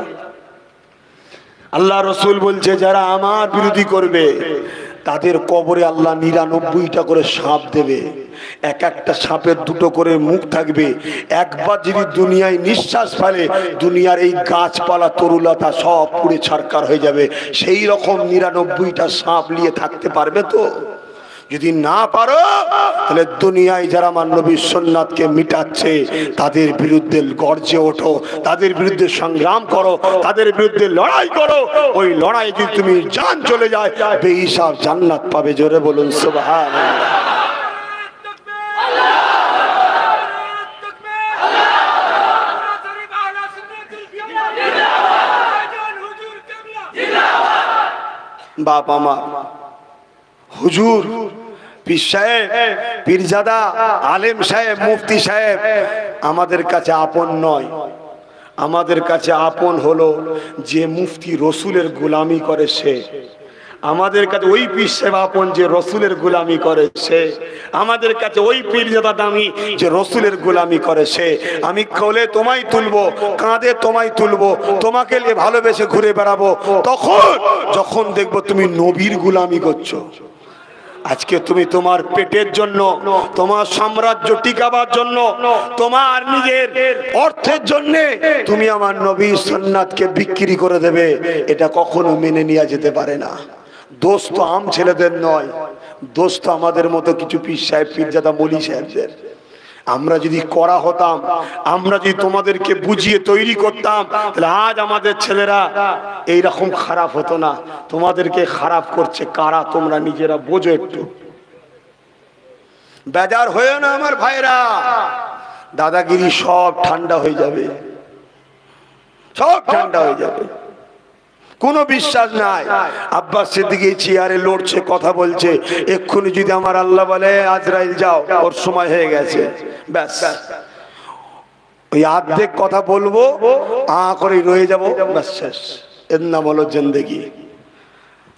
আল্লাহ রসুল বলছে যারা আমার বিরোধী করবে তাদের কবরে আল্লাহ 99টা করে সাপ দেবে, এক একটা সাপের 2টো করে মুখ থাকবে। একবার যদি দুনিয়ায় নিঃশ্বাস ফেলে দুনিয়ার এই গাছপালা তরুলতা সব পুড়ে ছারকার হয়ে যাবে। সেই রকম 99টা সাপ নিয়ে থাকতে পারবে তো? যদি না পারো তাহলে দুনিয়ায় যারা আমার নবীর সুন্নাতকে মিটাচ্ছে তাদের বিরুদ্ধে গর্জে ওঠো, তাদের বিরুদ্ধে সংগ্রাম করো, তাদের বিরুদ্ধে লড়াই করো। ওই লড়াই যদি তুমি জান চলে যায় বেহিসাব জান্নাত পাবে। জোরে বলুন সুবহানাল্লাহ। বাপ আমার হুজুর পীর সাহেব, পীরজাদা, আলেম সাহেব, মুফতি সাহেব আমাদের কাছে আপন নয়। আমাদের কাছে আপন হলো যে মুফতি রসুলের গোলামি করে সে। আমাদের কাছে ওই পীর সাহেব আপন যে রসুলের গোলামি করে সে। আমাদের কাছে ওই পীরজাদা দামি যে রসুলের গোলামি করে সে। আমি কোলে তোমায় তুলবো, কাঁধে তোমায় তুলবো, তোমাকে নিয়ে ভালোবেসে ঘুরে বেড়াবো তখন যখন দেখবো তুমি নবীর গোলামি করছো। আজকে তুমি তোমার পেটের জন্য, তোমার সাম্রাজ্য টিকাবার জন্য, তোমার নিজের অর্থের জন্য তুমি আমার নবী সুন্নাতকে বিক্রি করে দেবে, এটা কখনো মেনে নেওয়া যেতে পারে না। দোষ তো আম ছেলেদের নয়, দোষ তো আমাদের মতো কিছু পীর সাহেব, পীরজাদা, মলি সাহেবদের। আমরা যদি করা হতাম, আমরা যদি তোমাদেরকে বুঝিয়ে তৈরি করতাম তাহলে আজ আমাদের ছেলেরা এইরকম খারাপ হতো না। তোমাদেরকে খারাপ করছে কারা তোমরা নিজেরা বোঝো। একটু বেজার হয়েও না আমার ভাইরা, দাদাগিরি সব ঠান্ডা হয়ে যাবে, সব ঠান্ডা হয়ে যাবে, কোনো বিশ্বাস নাই। আব্বাস সিদ্দিকী চেয়ারে লড়ছে, কথা বলছে, এক্ষুনি যদি আমার আল্লাহ বলে আজরাইল যাও, ওর সময় হয়ে গেছে, ব্যাস ওই অর্ধেক কথা বলবো, করে রয়ে যাবো, ব্যাস শেষ। এর নাম হলো জিন্দেগি।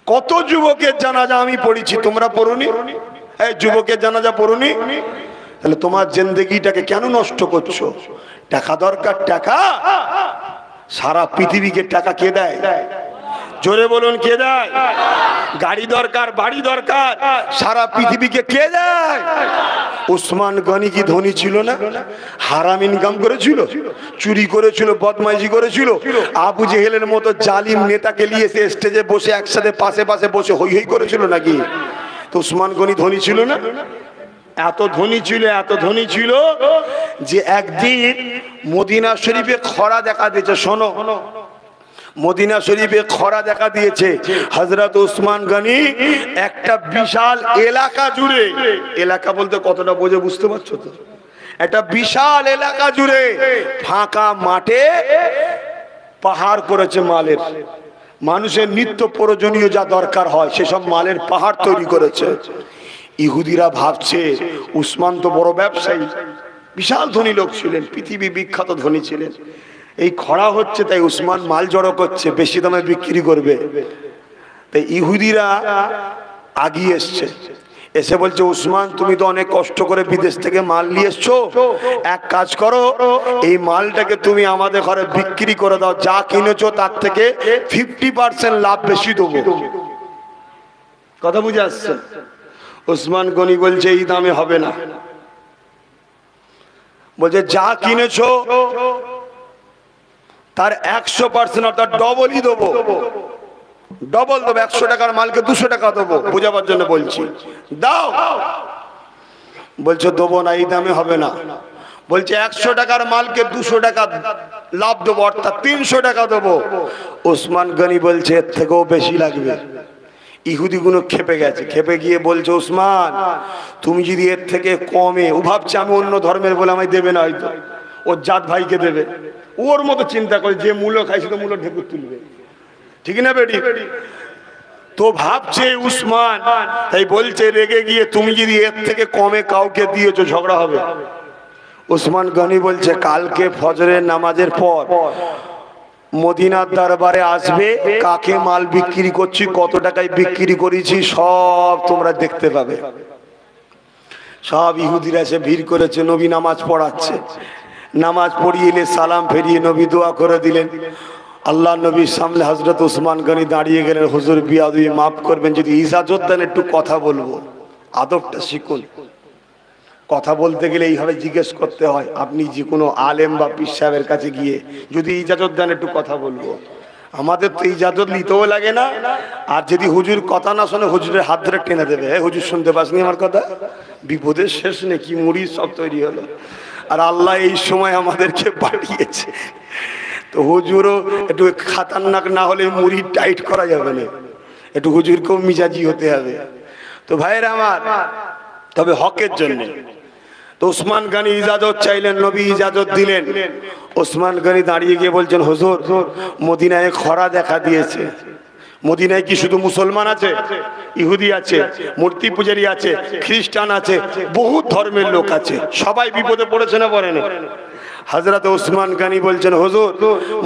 কত যুবকের জানাজা আমি পড়েছি, তোমরা পড়ুনি? এই যুবকের জানাজা পড়ুনি? তাহলে তোমার জিন্দেগিটাকে কেন নষ্ট করছো? টাকা দরকার, টাকা সারা পৃথিবীকে টাকা কে দেয়? জোরে বলুন কে দেয়? গাড়ি দরকার, বাড়ি দরকার, সারা পৃথিবীকে কে দেয়? উসমান গনি কি ধনী ছিল না? হারাম ইনকাম করেছিল, চুরি করেছিল, বদমাইশি করেছিল। আবু জেহেলের মতো জালিম নেতাকে নিয়ে এসে স্টেজে বসে একসাথে পাশে পাশে বসে হই হই করেছিল নাকি? তো উসমান গনি ধনী ছিল না? এত ধনী ছিল, এত ধনী ছিল যে একদিন মদিনা শরীফে খরা দেখা দিয়েছে। শোনো, মদিনা শরীফে খরা দেখা দিয়েছে। হযরত উসমান গনি একটা বিশাল এলাকা জুড়ে, এলাকা বলতে কতটা বোঝে বুঝতে পারছো তো? একটা বিশাল এলাকা জুড়ে ফাঁকা মাঠে পাহাড় করেছে মালের, মানুষের নিত্য প্রয়োজনীয় যা দরকার হয় সেসব মালের পাহাড় তৈরি করেছে। ইহুদিরা ভাবছে উসমান তো বড় ব্যবসায়ী, বিশাল ধনী লোক ছিলেন, পৃথিবী বিখ্যাত ধনী ছিলেন। এই খরা হচ্ছে তাই উসমান মাল জড়ো করছে, বেশি দামে বিক্রি করবে। তাই ইহুদিরা আগিয়ে এসছে, এসে বলছে উসমান তুমি তো অনেক কষ্ট করে বিদেশ থেকে মাল নিয়ে এসছো, এক কাজ করো, এই মালটাকে তুমি আমাদের ঘরে বিক্রি করে দাও, যা কিনেছো তার থেকে 50% লাভ বেশি দেবো। কথা বুঝে আসছে? উসমান গনি বলছে এই দামে হবে না, বলছে যা কিনেছো তার 100% অর্থাৎ ডবলই দেবো। ডবল দেবো, 100 টাকার মালকে 200 টাকা দেবো, বোঝাবার জন্য বলছি। দাও, বলছে দেবো না, এই দামে হবে না। বলছে 100 টাকার মালকে 200 টাকা লাভ দেবো, অর্থাৎ 300 টাকা দেবো। ওসমান গনি বলছে এর থেকেও বেশি লাগবে। ইহুদিগুলো খেপে গেছে, খেপে গিয়ে বলছে ওসমান তুমি যদি এর থেকে কমে, ও ভাবছে আমি অন্য ধর্মের বলে আমায় দেবে না, হয়তো ওর জাত ভাইকে দেবে, ওর মতো চিন্তা করে যে মূল্য খাইছে তো মূল্য ঢেকুর তুলবে, ঠিক না বেটি? তো ভাবছে উসমান, তাই বলছে রেগে গিয়ে তুমি যদি এর থেকে কমে কাউকে দিয়েছো ঝগড়া হবে। ওসমান গনি বলছে কালকে ফজরের নামাজের পর মদিনার দরবারে আসবে, কাকে মাল বিক্রি করছি, কত টাকায় বিক্রি করেছি সব তোমরা দেখতে পাবে। সব ইহুদিরা এসে ভিড় করেছে, নবী নামাজ পড়াচ্ছে। নামাজ পড়িয়ে এলে সালাম ফেরিয়ে নবী দোয়া করে দিলেন। আল্লাহ নবীর সামনে হযরত ওসমান গনি দাঁড়িয়ে গেলেন, হুজুর বিয়াদবি মাফ করবেন, যদি ইজাজত দেন একটু কথা বলবো, আদবটা শিখুন। কথা বলতে গেলে এইভাবে জিজ্ঞেস করতে হয়, আপনি যে কোনো আলেম বা পীর সাহেবের কাছে গিয়ে যদি ইজাজত দেন একটু কথা বলবো। আমাদের তো ইজাজত নিতেও লাগে না, আর যদি হুজুর কথা না শোনে হুজুরের হাত ধরে টেনে দেবে, হুজুর শুনতে পাসনি আমার কথা, বিপদের শেষ নেই, কি মুড়ি সব তৈরি হলো। আর আল্লাহ এই সময় আমাদেরকে পাঠিয়েছে, তো হুজুরও একটু খাতারনাক না হলে মুড়ি টাইট করা যাবে না, একটু হুজুরকেও মিজাজি হতে হবে। তো ভাইয়েরা আমার, তবে হকের জন্য তো ওসমান গনি ইজাজত চাইলেন, নবী ইজাজত দিলেন। ওসমান গনি দাঁড়িয়ে গিয়ে বলছেন হুজুর মদিনায় খরা দেখা দিয়েছে। মদিনায় কি শুধু মুসলমান আছে? ইহুদি আছে, মূর্তি পূজারী আছে, খ্রিস্টান আছে, বহু ধর্মের লোক আছে, সবাই বিপদে পড়েছে না পড়ে না? হযরত ওসমান গনি বলছেন হুজুর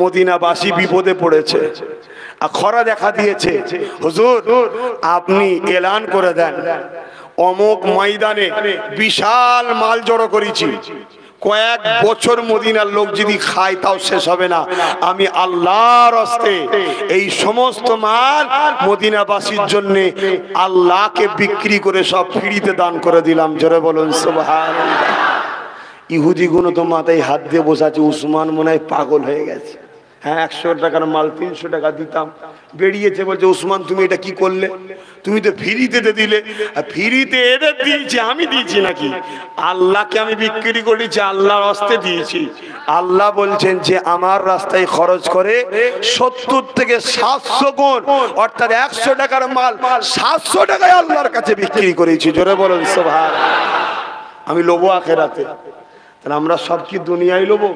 মদিনাবাসী বিপদে পড়েছে, আর খরা দেখা দিয়েছে। হুজুর আপনি এলান করে দেন, অমুক ময়দানে বিশাল মাল জড়ো করেছি, কয়েক বছর মদিনার লোক যদি খায় তাও শেষ হবে না, আমি আল্লাহর হস্তে এই সমস্ত মাল মদিনাবাসীর জন্য আল্লাহকে বিক্রি করে সব ফ্রিতে দান করে দিলাম। জোরে বলুন সুবহানাল্লাহ। ইহুদি গুলো তো মাথায় হাত দিয়ে বসাচ্ছে, উসমান মনে হয় পাগল হয়ে গেছে। হ্যাঁ 100 টাকার মাল 300 টাকা দিতাম, বেরিয়েছে। বলছে উসমান তুমি এটা কি করলে, তুমি তো ফ্রিতে দিলে। ফ্রিতে এদের দিয়েছি, আমি দিয়েছি নাকি? আল্লাহকে আমি বিক্রি করেছি, আল্লাহর হস্তে দিয়েছি। আল্লাহ বলছেন যে আমার রাস্তায় খরচ করে 70 থেকে 700 গুণ, অর্থাৎ 100 টাকার মাল 700 টাকায় আল্লাহর কাছে বিক্রি করেছি। জোরে বলুন সুবহানাল্লাহ। আমি লোবো আখিরাতে, তাহলে আমরা সব কি দুনিয়ায় লোবো?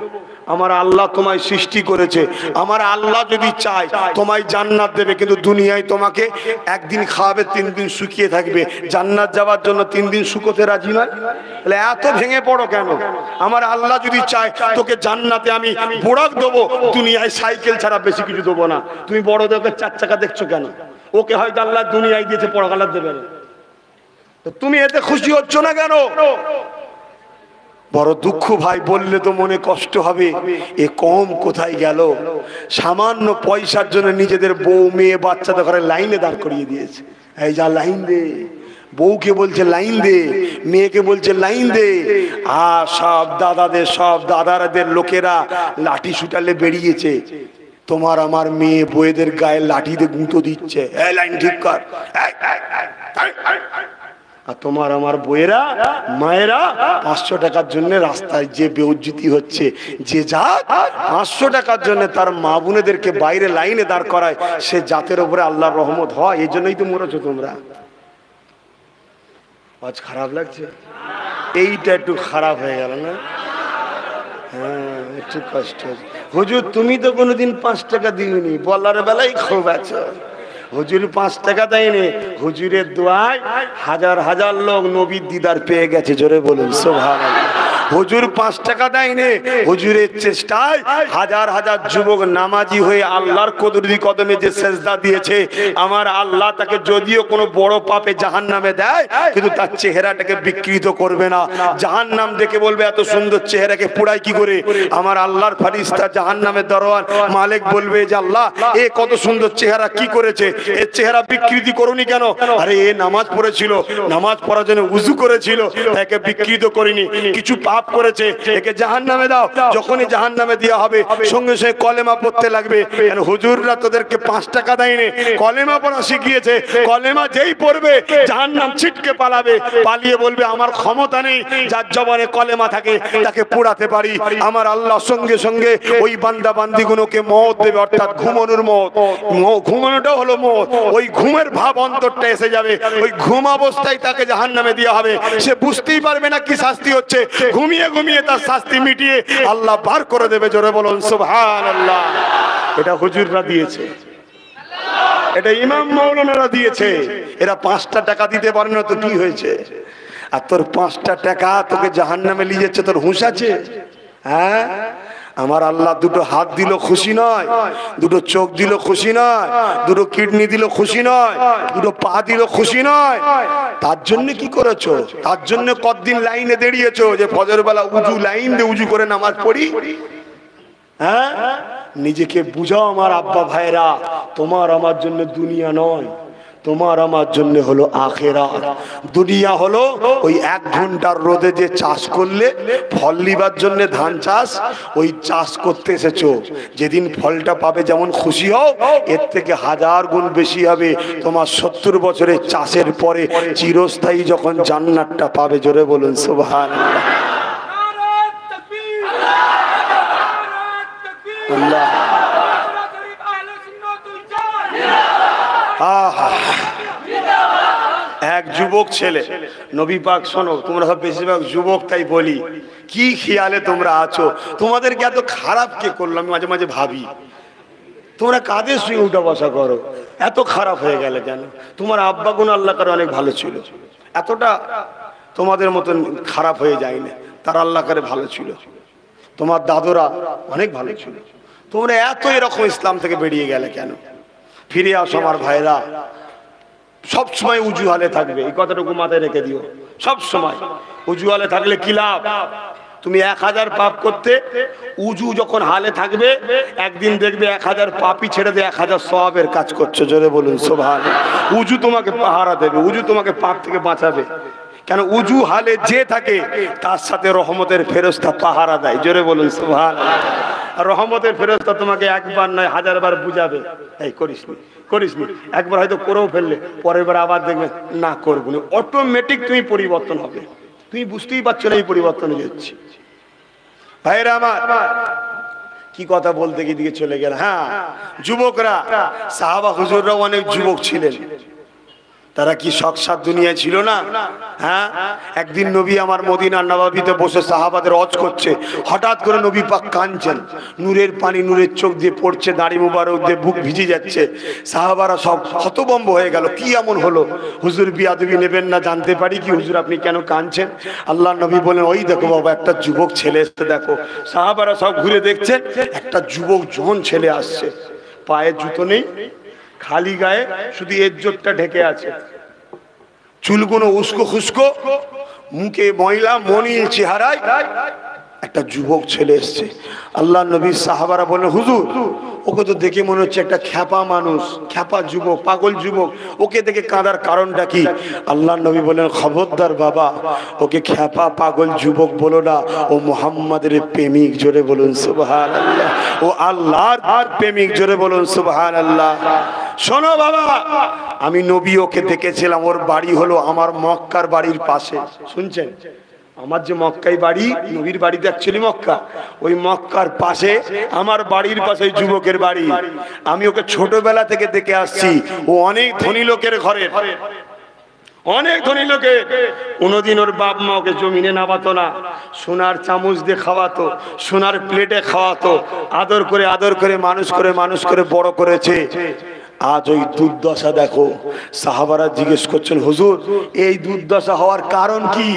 আমার আল্লাহ তোমায় সৃষ্টি করেছে, আমার আল্লাহ যদি চায় তোমায় জান্নাত দেবে, কিন্তু দুনিয়ায় তোমাকে একদিন খাওয়াবে, 3 দিন শুকিয়ে থাকবে। জান্নাত যাওয়ার জন্য 3 দিন শুকোতে রাজি নয়, তাহলে এত ভেঙে পড়ো কেন? আমার আল্লাহ যদি চায় তোকে জান্নাতে আমি বোরাক দেবো, দুনিয়ায় সাইকেল ছাড়া বেশি কিছু দেবো না। তুমি বড়দেরকে 4 চাকা দেখছো কেন? ওকে হয়তো আল্লাহ দুনিয়ায় দিয়েছে, পরকালে দেবে না, তো তুমি এতে খুশি হচ্ছ না কেন? বড় দুঃখ ভাই, বললে তো মনে কষ্ট হবে, এ কম কোথায় গেল? সামান্য পয়সার জন্য নিজেদের বউ মেয়ে বাচ্চাদের ঘরে লাইনে দাঁড় করিয়ে দিয়েছে। এই যা লাইন দে, বউকে বলছে লাইন দে, মেয়েকে বলছে লাইন দে, আর সব দাদাদের, সব দাদাদের লোকেরা লাঠি সুটালে বেরিয়েছে। তোমার আমার মেয়ে বউদের গায়ে লাঠি দিয়ে গুঁতো দিচ্ছে, এই লাইন ঠিক কর। আর তোমার আমার বউয়েরা, মায়েরা 500 টাকার জন্য রাস্তায় যে বেউজ্জতি হচ্ছে, যে জাত 500 টাকার জন্য তার মা বোনেদেরকে বাইরে লাইনে দাঁড় করায়, সে জাতের উপরে আল্লাহর রহমত হয়। এই জন্যই তো মরেছো তোমরা। আজ খারাপ লাগছে, এইটা একটু খারাপ হয়ে গেল না? হ্যাঁ একটু কষ্ট হচ্ছে। হুজুর তুমি তো কোনোদিন 5 টাকা দিওনি, বলার বেলায় খুব আছো। হুজুর 5 টাকা দেয়নি, হুজুরের দোয়ায় হাজার হাজার লোক নবীর দিদার পেয়ে গেছে। জোরে বলুন সুবহানাল্লাহ। হুজুর 5 টাকা দেয়নি, হুজুরের চেষ্টায় হাজার হাজার যুবক নামাজি হয়ে আল্লাহর কুদরতি কদমে যে সেজদা দিয়েছে। আমার আল্লাহ তাকে যদিও কোনো বড় পাপে জাহান্নামে দেয়, কিন্তু তার চেহারাটাকে বিকৃত করবে না। জাহান্নাম দেখে বলবে এত সুন্দর চেহারাকে পোড়ায় কি করে? আমার আল্লাহর ফেরেশতা জাহান্নামের দরওয়ান মালিক বলবে যে আল্লাহ এ কত সুন্দর চেহারা কি করেছে, এর চেহারা বিকৃতি করুনি কেন? আরে এ নামাজ পড়েছিল, নামাজ পড়ার জন্য উযু করেছিল, তাকে বিকৃত করিনি। কিছু পাপ পাপ করেছে, একে জাহান্নামে দাও। যখনই জাহান্নামে দেওয়া হবে সঙ্গে সঙ্গে কলেমা পড়তে লাগবে। কেন হুজুররা তোদেরকে 5 টাকা দেয়নি, কলেমা পড়া শিখিয়েছে। কলেমা যেই পড়বে জাহান্নাম ছিটকে পালাবে, পালিয়ে বলবে আমার ক্ষমতা নেই। যার জবানে কলেমা থাকে তাকে পোড়াতে পারি। আমার আল্লাহ সঙ্গে সঙ্গে ওই বান্দা বান্দিগুলোকে মওত দেবে, অর্থাৎ ঘুমানোর মওত। ঘুমানোটা হলো মওত। ওই ঘুমের ভাব অন্তরটা এসে যাবে, ওই ঘুম অবস্থায় তাকে জাহান্নামে দেওয়া হবে। সে বুঝতেই পারবে না কি শাস্তি হচ্ছে, ঘুমিয়ে ঘুমিয়ে তার শাস্তি মিটিয়ে আল্লাহ বার করে দেবে। জোরে বলুন সুবহানাল্লাহ। এটা হুজুররা দিয়েছে, এটা ইমাম মাওলানারা দিয়েছে। এরা 5টা টাকা দিতে পারে না তো কি হয়েছে? আর তোর 5টা টাকা তোকে জাহান্নামে নিয়ে যাচ্ছে, তোর হুঁশ আছে? হ্যাঁ, আমার আল্লাহ 2টো হাত দিল খুশি নয়, 2টো চোখ দিল খুশি নয়, 2টো কিডনি দিল খুশি নয়, 2টো পা দিল খুশি নয়। তার জন্য কি করেছো? তার জন্য কতদিন লাইনে দাঁড়িয়েছো যে ফজর বেলা উজু লাইন দিয়ে উজু করে নামাজ পড়ি? হ্যাঁ, নিজেকে বুঝাও আমার আব্বা ভাইরা, তোমার আমার জন্য দুনিয়া নয়, তোমার আমার জন্য হলো আখেরাত। দুনিয়া হলো ওই 1 ঘন্টার রোদে যে চাষ করলে ফল নিবার জন্য ধান চাষ, ওই চাষ করতে এসেছো। যেদিন ফলটা পাবে যেমন খুশি হও, এর থেকে 1000 গুণ বেশি হবে তোমার 70 বছরের চাষের পরে চিরস্থায়ী যখন জান্নাতটা পাবে। জোরে বলুন সুবহানাল্লাহ। আল্লাহ এক যুবক ছেলে, নবী পাক শোনো, তোমরা সব বেশিরভাগ যুবক তাই বলি, কি খেয়ালে তোমরা আছো? তোমাদেরকে এত খারাপ কে করলো? আমি মাঝে মাঝে ভাবি তোমরা কাদের সঙ্গে উঠা বসা করো, এত খারাপ হয়ে গেলে কেন? তোমার আব্বা গুণ আল্লাহ করে অনেক ভালো ছিল, এতটা তোমাদের মতন খারাপ হয়ে যায়নি, তারা আল্লাহ করে ভালো ছিল। তোমার দাদুরা অনেক ভালো ছিল, তোমরা এত এরকম ইসলাম থেকে বেরিয়ে গেলে কেন? ফিরে আসো আমার ভাইরা, সব সময় উজু হালে থাকবে, এই কথাটুকু মাথায় রেখে দিও। সব সময় উজু হালে থাকলে কি লাভ? তুমি 1000 পাপ করতে, উজু যখন হালে থাকবে একদিন দেখবে 1000 পাপই ছেড়ে দিয়ে 1000 সওয়াবের কাজ করছো। জোরে বলুন সুবহানাল্লাহ। উজু তোমাকে পাহারা দেবে, উজু তোমাকে পাপ থেকে বাঁচাবে। কেন? উজু হালে যে থাকে তার সাথে রহমতের ফেরেশতা পাহারা দেয়। জোরে বলুন সুবহানাল্লাহ। আর রহমতের ফেরেশতা তোমাকে একবার নয় 1000 বার বুঝাবে, এই করিসনি করিসনি। একবার হয়তো করেও ফেললে, পরের বার আবার দেখবে না করবো না, অটোমেটিক তুমি পরিবর্তন হবে। তুমি বুঝতেই পারছো না এই পরিবর্তন যাচ্ছে। ভাইরা আমার, কি কথা বলতে গিয়ে দিকে চলে গেল। হ্যাঁ, যুবকরা, সাহাবা হুজুররাও অনেক যুবক ছিলেন, তারা কি শখসাদ দুনিয়া ছিল না? হ্যাঁ, একদিন নবী আমার মদিনার নবাবিতে বসে সাহাবাদের ওয়াজ করছে, হঠাৎ করে নবী পাক কাঁদছেন, নূরের পানি নূরের চোখ দিয়ে পড়ছে, দাড়ি মুবারক দিয়ে বুক ভিজে যাচ্ছে। সাহাবারা সব হতভম্ব হয়ে গেল, কি এমন হলো? হুজুর বিয়াদবি নেবেন না, জানতে পারি কি হুজুর আপনি কেন কাঁদছেন? আল্লাহ নবী বলেন, ওই দেখো বাবা একটা যুবক ছেলে এসে দেখো। সাহাবারা সব ঘুরে দেখছেন, একটা যুবক জোয়ান ছেলে আসছে, পায়ে জুতো নেই, খালি গায়ে, শুধু এজ্জতটা ঢেকে আছে, চুলগুলো উস্কো খুস্কো, মুখে ময়লা, মলিন চেহারায় একটা যুবক ছেলে এসছে। আল্লাহ নবী সাহাবারা বললেন, হুজুর ওকে তো দেখে মনে হচ্ছে একটা খ্যাপা মানুষ, খ্যাপা যুবক, পাগল যুবক, ওকে দেখে কাঁদার কারণটা কি? আল্লাহ নবী বলেন, খবরদার বাবা, ওকে খ্যাপা পাগল যুবক বলো না, ও মুহাম্মাদের প্রেমিক। জোরে বলুন সুবহানাল্লাহ। ও আল্লাহর প্রেমিক। জোরে বলুন সুবহানাল্লাহ। শোনো বাবা, আমি নবী ওকে দেখেছিলাম, ওর বাড়ি হলো আমার মক্কার বাড়ির পাশে। শুনছেন? আমার যে মক্কায় বাড়ি, নবীর বাড়িতে অ্যাকচুয়ালি মক্কা, ওই মক্কার পাশে আমার বাড়ির পাশে যুবকের বাড়ি। আমি ওকে ছোটবেলা থেকে দেখে আসছি, ও অনেক ধনী লোকের ঘরের, অনেক ধনী লোকের। কোনোদিন ওর বাপ মা ওকে জমিনে নামাতো না, সোনার চামচ দিয়ে খাওয়াতো, সোনার প্লেটে খাওয়াতো, আদর করে আদর করে মানুষ করে বড় করেছে। আজ ওই দুর্দশা দেখো। সাহাবারা জিজ্ঞেস করছেন, হুজুর এই দুর্দশা হওয়ার কারণ কি?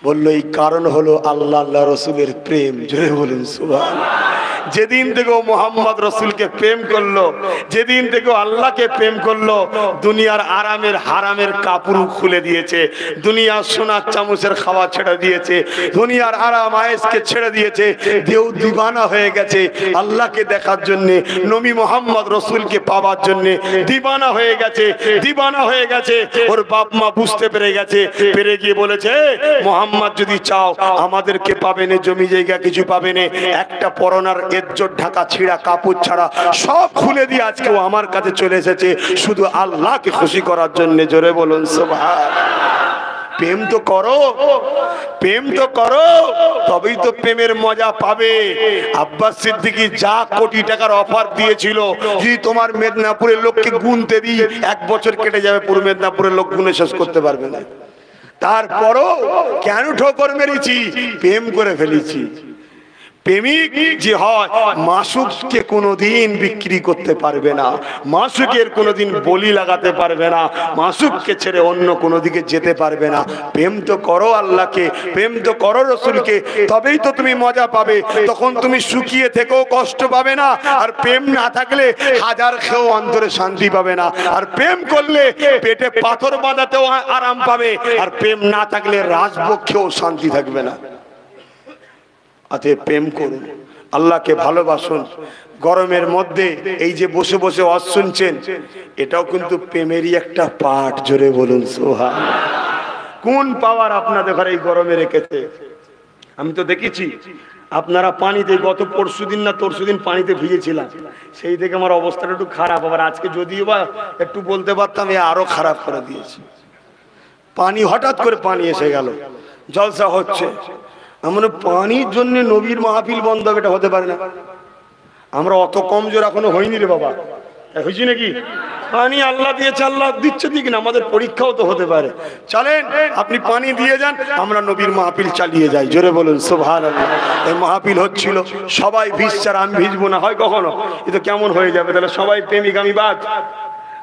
বললো, এই কারণ হলো আল্লাহ আল্লাহ রসুলের প্রেম। জোরে বলুন সুবহানাল্লাহ। যেদিন থেকে ও মোহাম্মদ রসুলকে প্রেম করলো, যেদিন থেকে আল্লাহকে প্রেম করলো, দুনিয়ার আরামের হারামের কাপড় খুলে দিয়েছে, দুনিয়ার সোনার চামচের খাওয়া ছেড়ে দিয়েছে, দুনিয়ার আরাম আয়েশকে ছেড়ে দিয়েছে, দেও দিবানা হয়ে গেছে আল্লাহকে দেখার জন্য, নবী মোহাম্মদ রসুলকে পাওয়ার জন্য দিবানা হয়ে গেছে, দিবানা হয়ে গেছে। ওর বাপ মা বুঝতে পেরে গেছে, পেরে গিয়ে বলেছে মোহাম্মদ যদি চাও আমাদেরকে পাবে না, জমি জায়গা কিছু পাবে না, একটা পরনার ইজ্জত ঢাকা ছিঁড়া কাপড় ছাড়া সব খুলে দিয়ে আজকে ও আমার কাছে চলে এসেছে শুধু আল্লাহকে খুশি করার জন্য। জোরে বলুন সুবহানাল্লাহ। প্রেম তো করো, প্রেম তো করো, তবেই তো প্রেমের মজা পাবে। আব্বাস সিদ্দিকী যা কোটি টাকার অফার দিয়েছিল, যদি তোমার মেদিনীপুরের লোককে গুনতে দিই 1 বছর কেটে যাবে, পুরো মেদিনীপুরের লোক গুনে শেষ করতে পারবে না। তারপরও কেন ঠোকর মেরেছি? প্রেম করে ফেলেছি। প্রেমিক যে হয় মাসুককে কোনোদিন বিক্রি করতে পারবে না, মাসুকের কোনোদিন বলি লাগাতে পারবে না, মাসুককে ছেড়ে অন্য কোনো দিকে যেতে পারবে না। প্রেম তো করো আল্লাহকে, প্রেম তো করো রসুলকে, তবেই তো তুমি মজা পাবে। তখন তুমি শুকিয়ে থেকেও কষ্ট পাবে না, আর প্রেম না থাকলে হাজার খেয়েও অন্তরে শান্তি পাবে না। আর প্রেম করলে পেটে পাথর বাঁধাতেও আরাম পাবে, আর প্রেম না থাকলে রাজবক্ষেও শান্তি থাকবে না। অতএব প্রেম করুন, আল্লাহকে ভালোবাসুন। গরমের মধ্যে এই যে বসে বসে ওয়াজ শুনছেন, এটাও কিন্তু প্রেমেরই একটা পাঠ। জোরে বলুন সুবহানাল্লাহ। কোন পাওয়ার আপনাদের ঘরে এই গরমে রেখেছে? আমি তো দেখেছি আপনারা পানিতে, গত পরশুদিন না তরশুদিন পানিতে ভিজেছিলাম, সেই থেকে আমার অবস্থাটা একটু খারাপ। আবার আজকে যদিও বা একটু বলতে পারতাম, আরো খারাপ করে দিয়েছি। পানি হঠাৎ করে পানি এসে গেল, জলসা হচ্ছে, আমরা পানির জন্য নবীর মাহফিল বন্ধ হবে, এটা হতে পারে না। আমরা অত কমজোর এখনো হয়নি রে বাবা, হয়েছি নাকি? পানি আল্লাহ দিয়েছে, আল্লাহ দিচ্ছে ঠিক না, আমাদের পরীক্ষাও তো হতে পারে। চলেন আপনি পানি দিয়ে যান, আমরা নবীর মাহফিল চালিয়ে যাই। জোরে বলুন সুবহানাল্লাহ। এই মাহফিল হচ্ছিল, সবাই ভিজছে আর আমি ভিজবো না, হয় কখনো? এ তো কেমন হয়ে যাবে, তাহলে সবাই প্রেমিক আমি বাদ।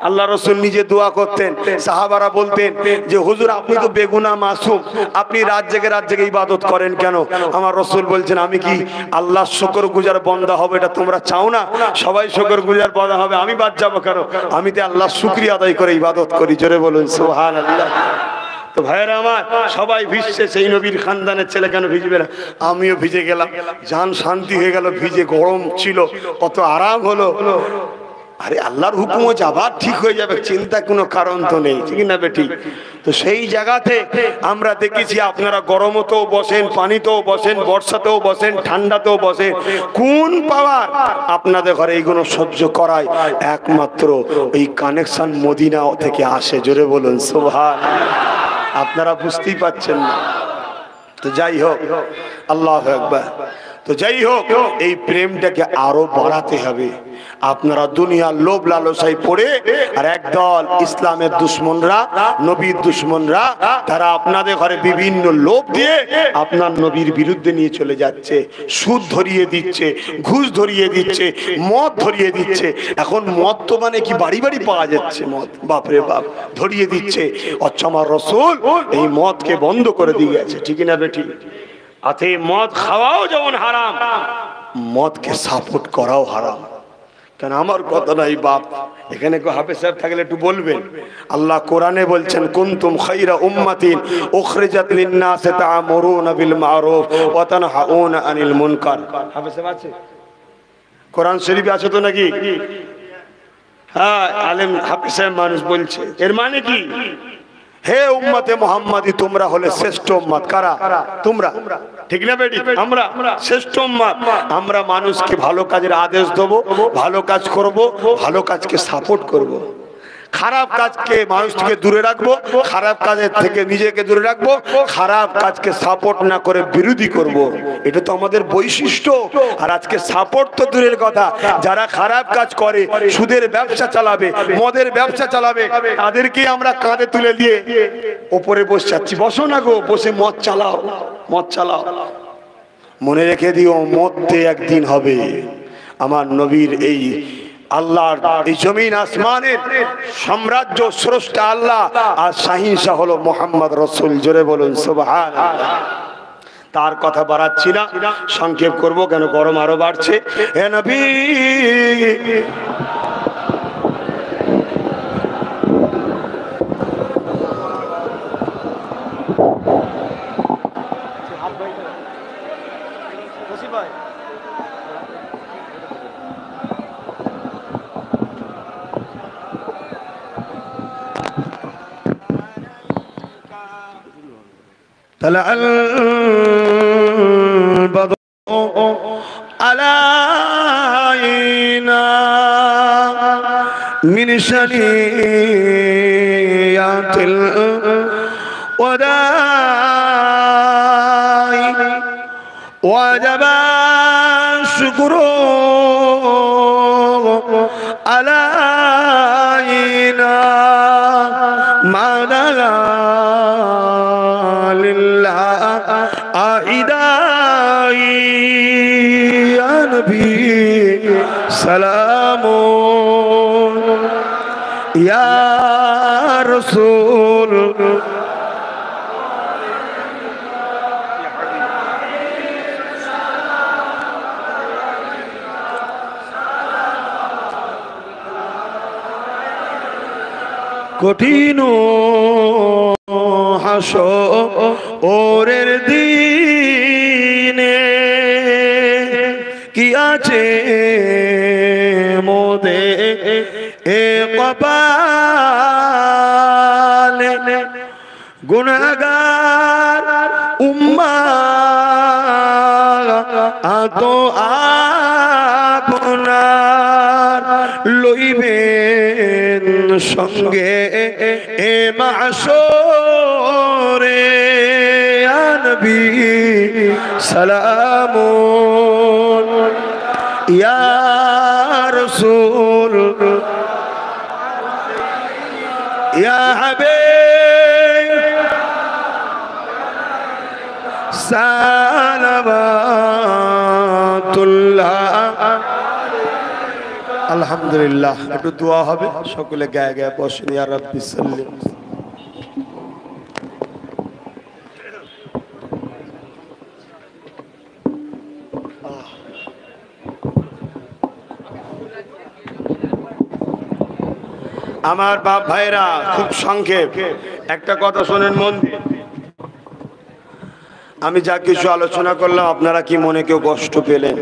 আল্লাহ রসুল নিজে দোয়া করতেন, সাহাবারা বলতেন যে হুজুর আপনি তো বেগুনা মাসুম, আপনি রাত জেগে ইবাদত করেন কেন? আমার রসুল বলছেন আমি কি আল্লাহ শুকরগুজার বান্দা হবে, এটা তোমরা চাও না? সবাই শুকরগুজার বান্দা হবে, আমি বাদ যাবো কেন? আমি তো আল্লাহ শুকরিয়া আদায় করে ইবাদত করি। জোরে বলুন সুবহানাল্লাহ। তো ভাইয়েরা আমার, সবাই ভিজছে, সেই নবীর খানদানের ছেলে কেন ভিজবে না? আমিও ভিজে গেলাম, জান শান্তি হয়ে গেল। ভিজে গরম ছিল, কত আরাম হলো। আরে আল্লাহর হুকুম হচ্ছে আবার ঠিক হয়ে যাবে, চিন্তা কোনো কারণ তো নেই, ঠিক না বেটি? তো সেই জায়গাতে আমরা দেখেছি আপনারা গরমতেও বসেন, পানিতেও বসেন, বর্ষাতেও বসেন, ঠান্ডাতেও বসেন। কোন পাওয়ার আপনাদের ঘরে এইগুলো সহ্য করায়? একমাত্র এই কানেকশন মদিনা থেকে আসে। জোরে বলুন সুবহানাল্লাহ। আপনারা বুঝতেই পাচ্ছেন না। তো যাই হোক, আল্লাহু আকবার। তো যাই হোক, এই প্রেমটাকে আরো বাড়াতে হবে। আপনারা দুনিয়ার লোভ লালসায় পড়ে, আর একদল ইসলামের দুশ্মনরা, নবীর দুশ্মনরা, তারা আপনাদের ঘরে বিভিন্ন লোভ দিয়ে আপনার নবীর বিরুদ্ধে নিয়ে চলে যাচ্ছে। সুদ ধরিয়ে দিচ্ছে, ঘুষ ধরিয়ে দিচ্ছে, মদ ধরিয়ে দিচ্ছে। এখন মদ তো মানে কি বাড়ি বাড়ি পাওয়া যাচ্ছে মদ, বাপরে বাপ, ধরিয়ে দিচ্ছে। আচ্ছা আমার রসুল এই মদকে বন্ধ করে দিয়ে গেছে, ঠিক না বেটি? আতে মদ খাওয়াও যেমন হারাম, মদকে সাপোর্ট করাও হারাম। কেন? আমার কথা নাই বাপ, এখানে কেউ হাফেজ সাহেব থাকলে একটু বলবেন। আল্লাহ কোরআনে বলছেন কুনতুম খায়রা উম্মাতিন উখরিজাত লিন-নাসি তা'মুরুনা বিল মা'রুফ ওয়া তানহাউনা আনিল মুনকার। হাফেজ সাহেব আছে? কোরআন শরীফে আছে তো নাকি? হ্যাঁ, আলেম হাফেজ সাহেব মানুষ বলছে। এর মানে কি? হে উম্মতে মুহাম্মাদি, তোমরা হলে শ্রেষ্ঠ উম্মত। কারা? তোমরা, ঠিক না বেটি? আমরা শ্রেষ্ঠ উম্মত। আমরা মানুষকে ভালো কাজের আদেশ দেব, ভালো কাজ করব, ভালো কাজকে সাপোর্ট করব। খারাপ কাজকে মানুষ থেকে দূরে রাখবো, খারাপ কাজের থেকে নিজেকে দূরে রাখবো, খারাপ কাজকে সাপোর্ট না করে বিরোধী করব। এটা তো আমাদের বৈশিষ্ট্য। আর আজকে সাপোর্ট তো দূরের কথা, যারা খারাপ কাজ করে, সুদের ব্যবসা চালাবে, মদের ব্যবসা চালাবে, তাদেরকে আমরা কাঁধে তুলে দিয়ে ওপরে বসে যাচ্ছি। বসো না গো, বসে মদ চালাও, মদ চালাও। মনে রেখে দিও, মদতে একদিন হবে। আমার নবীর এই আল্লাহর এই জমিন আসমানের সাম্রাজ্য স্রষ্টা আল্লাহ, আর শাহিনশাহ হলো মুহাম্মদ রাসূল। জোরে বলুন সুবহানাল্লাহ। তার কথা বাড়াচ্ছি না, সংক্ষেপ করব কেন গরম আরো বাড়ছে। হে নবী طلع البدر علينا من شنيات الوداع وجب الشكر علينا ما دعا لله أعدائي يا نبي سلام يا رسول কঠিন হাসরের দিনে কি আছে মোদে এ কপালে গুনাহগার উম্মাত আপনার লইবেন সঙ্গে এ মাশরে ইয়া নবী সালামুন ইয়া রাসূল ইয়া হাবিব সালাওয়াতুল্লাহ। আলহামদুলিল্লাহ, একটু দোয়া হবে, সকলে গায়ে গায়ে বসেন। ইয়া রাব্বি সাল্লি। আমার বাপ ভাইরা, খুব সংক্ষেপ একটা কথা শোনেন মন দিয়ে। আমি যা কিছু আলোচনা করলাম আপনারা কি মনে কেউ কষ্ট পেলেন?